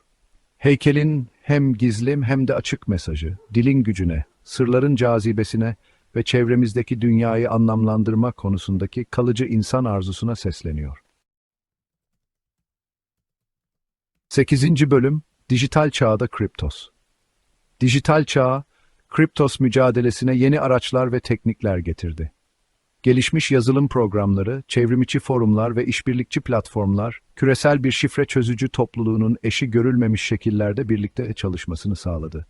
Heykelin hem gizlim hem de açık mesajı, dilin gücüne, sırların cazibesine ve çevremizdeki dünyayı anlamlandırma konusundaki kalıcı insan arzusuna sesleniyor. 8. bölüm, Dijital çağda Kriptos. Dijital çağ, Kriptos mücadelesine yeni araçlar ve teknikler getirdi. Gelişmiş yazılım programları, çevrimiçi forumlar ve işbirlikçi platformlar, küresel bir şifre çözücü topluluğunun eşi görülmemiş şekillerde birlikte çalışmasını sağladı.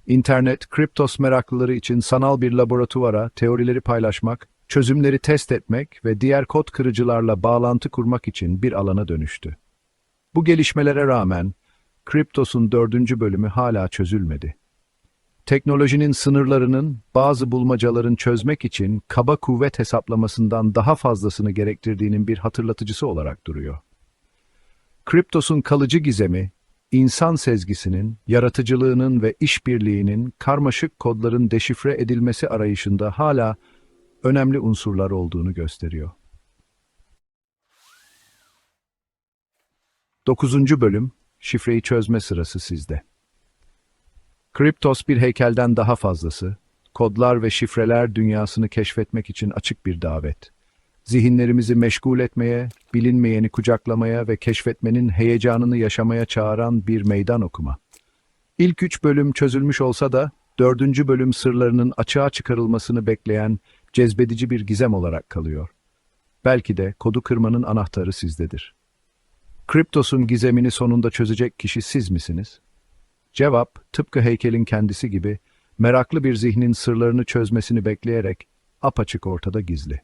İnternet, Kriptos meraklıları için sanal bir laboratuvara teorileri paylaşmak, çözümleri test etmek ve diğer kod kırıcılarla bağlantı kurmak için bir alana dönüştü. Bu gelişmelere rağmen, Kriptos'un 4. bölümü hala çözülmedi. Teknolojinin sınırlarının bazı bulmacaların çözmek için kaba kuvvet hesaplamasından daha fazlasını gerektirdiğinin bir hatırlatıcısı olarak duruyor. Kriptos'un kalıcı gizemi, insan sezgisinin, yaratıcılığının ve işbirliğinin karmaşık kodların deşifre edilmesi arayışında hala önemli unsurlar olduğunu gösteriyor. 9. bölüm, şifreyi çözme sırası sizde. Kriptos bir heykelden daha fazlası, kodlar ve şifreler dünyasını keşfetmek için açık bir davet. Zihinlerimizi meşgul etmeye, bilinmeyeni kucaklamaya ve keşfetmenin heyecanını yaşamaya çağıran bir meydan okuma. İlk 3 bölüm çözülmüş olsa da, 4. bölüm sırlarının açığa çıkarılmasını bekleyen cezbedici bir gizem olarak kalıyor. Belki de kodu kırmanın anahtarı sizdedir. Kriptos'un gizemini sonunda çözecek kişi siz misiniz? Cevap, tıpkı heykelin kendisi gibi, meraklı bir zihnin sırlarını çözmesini bekleyerek apaçık ortada gizli.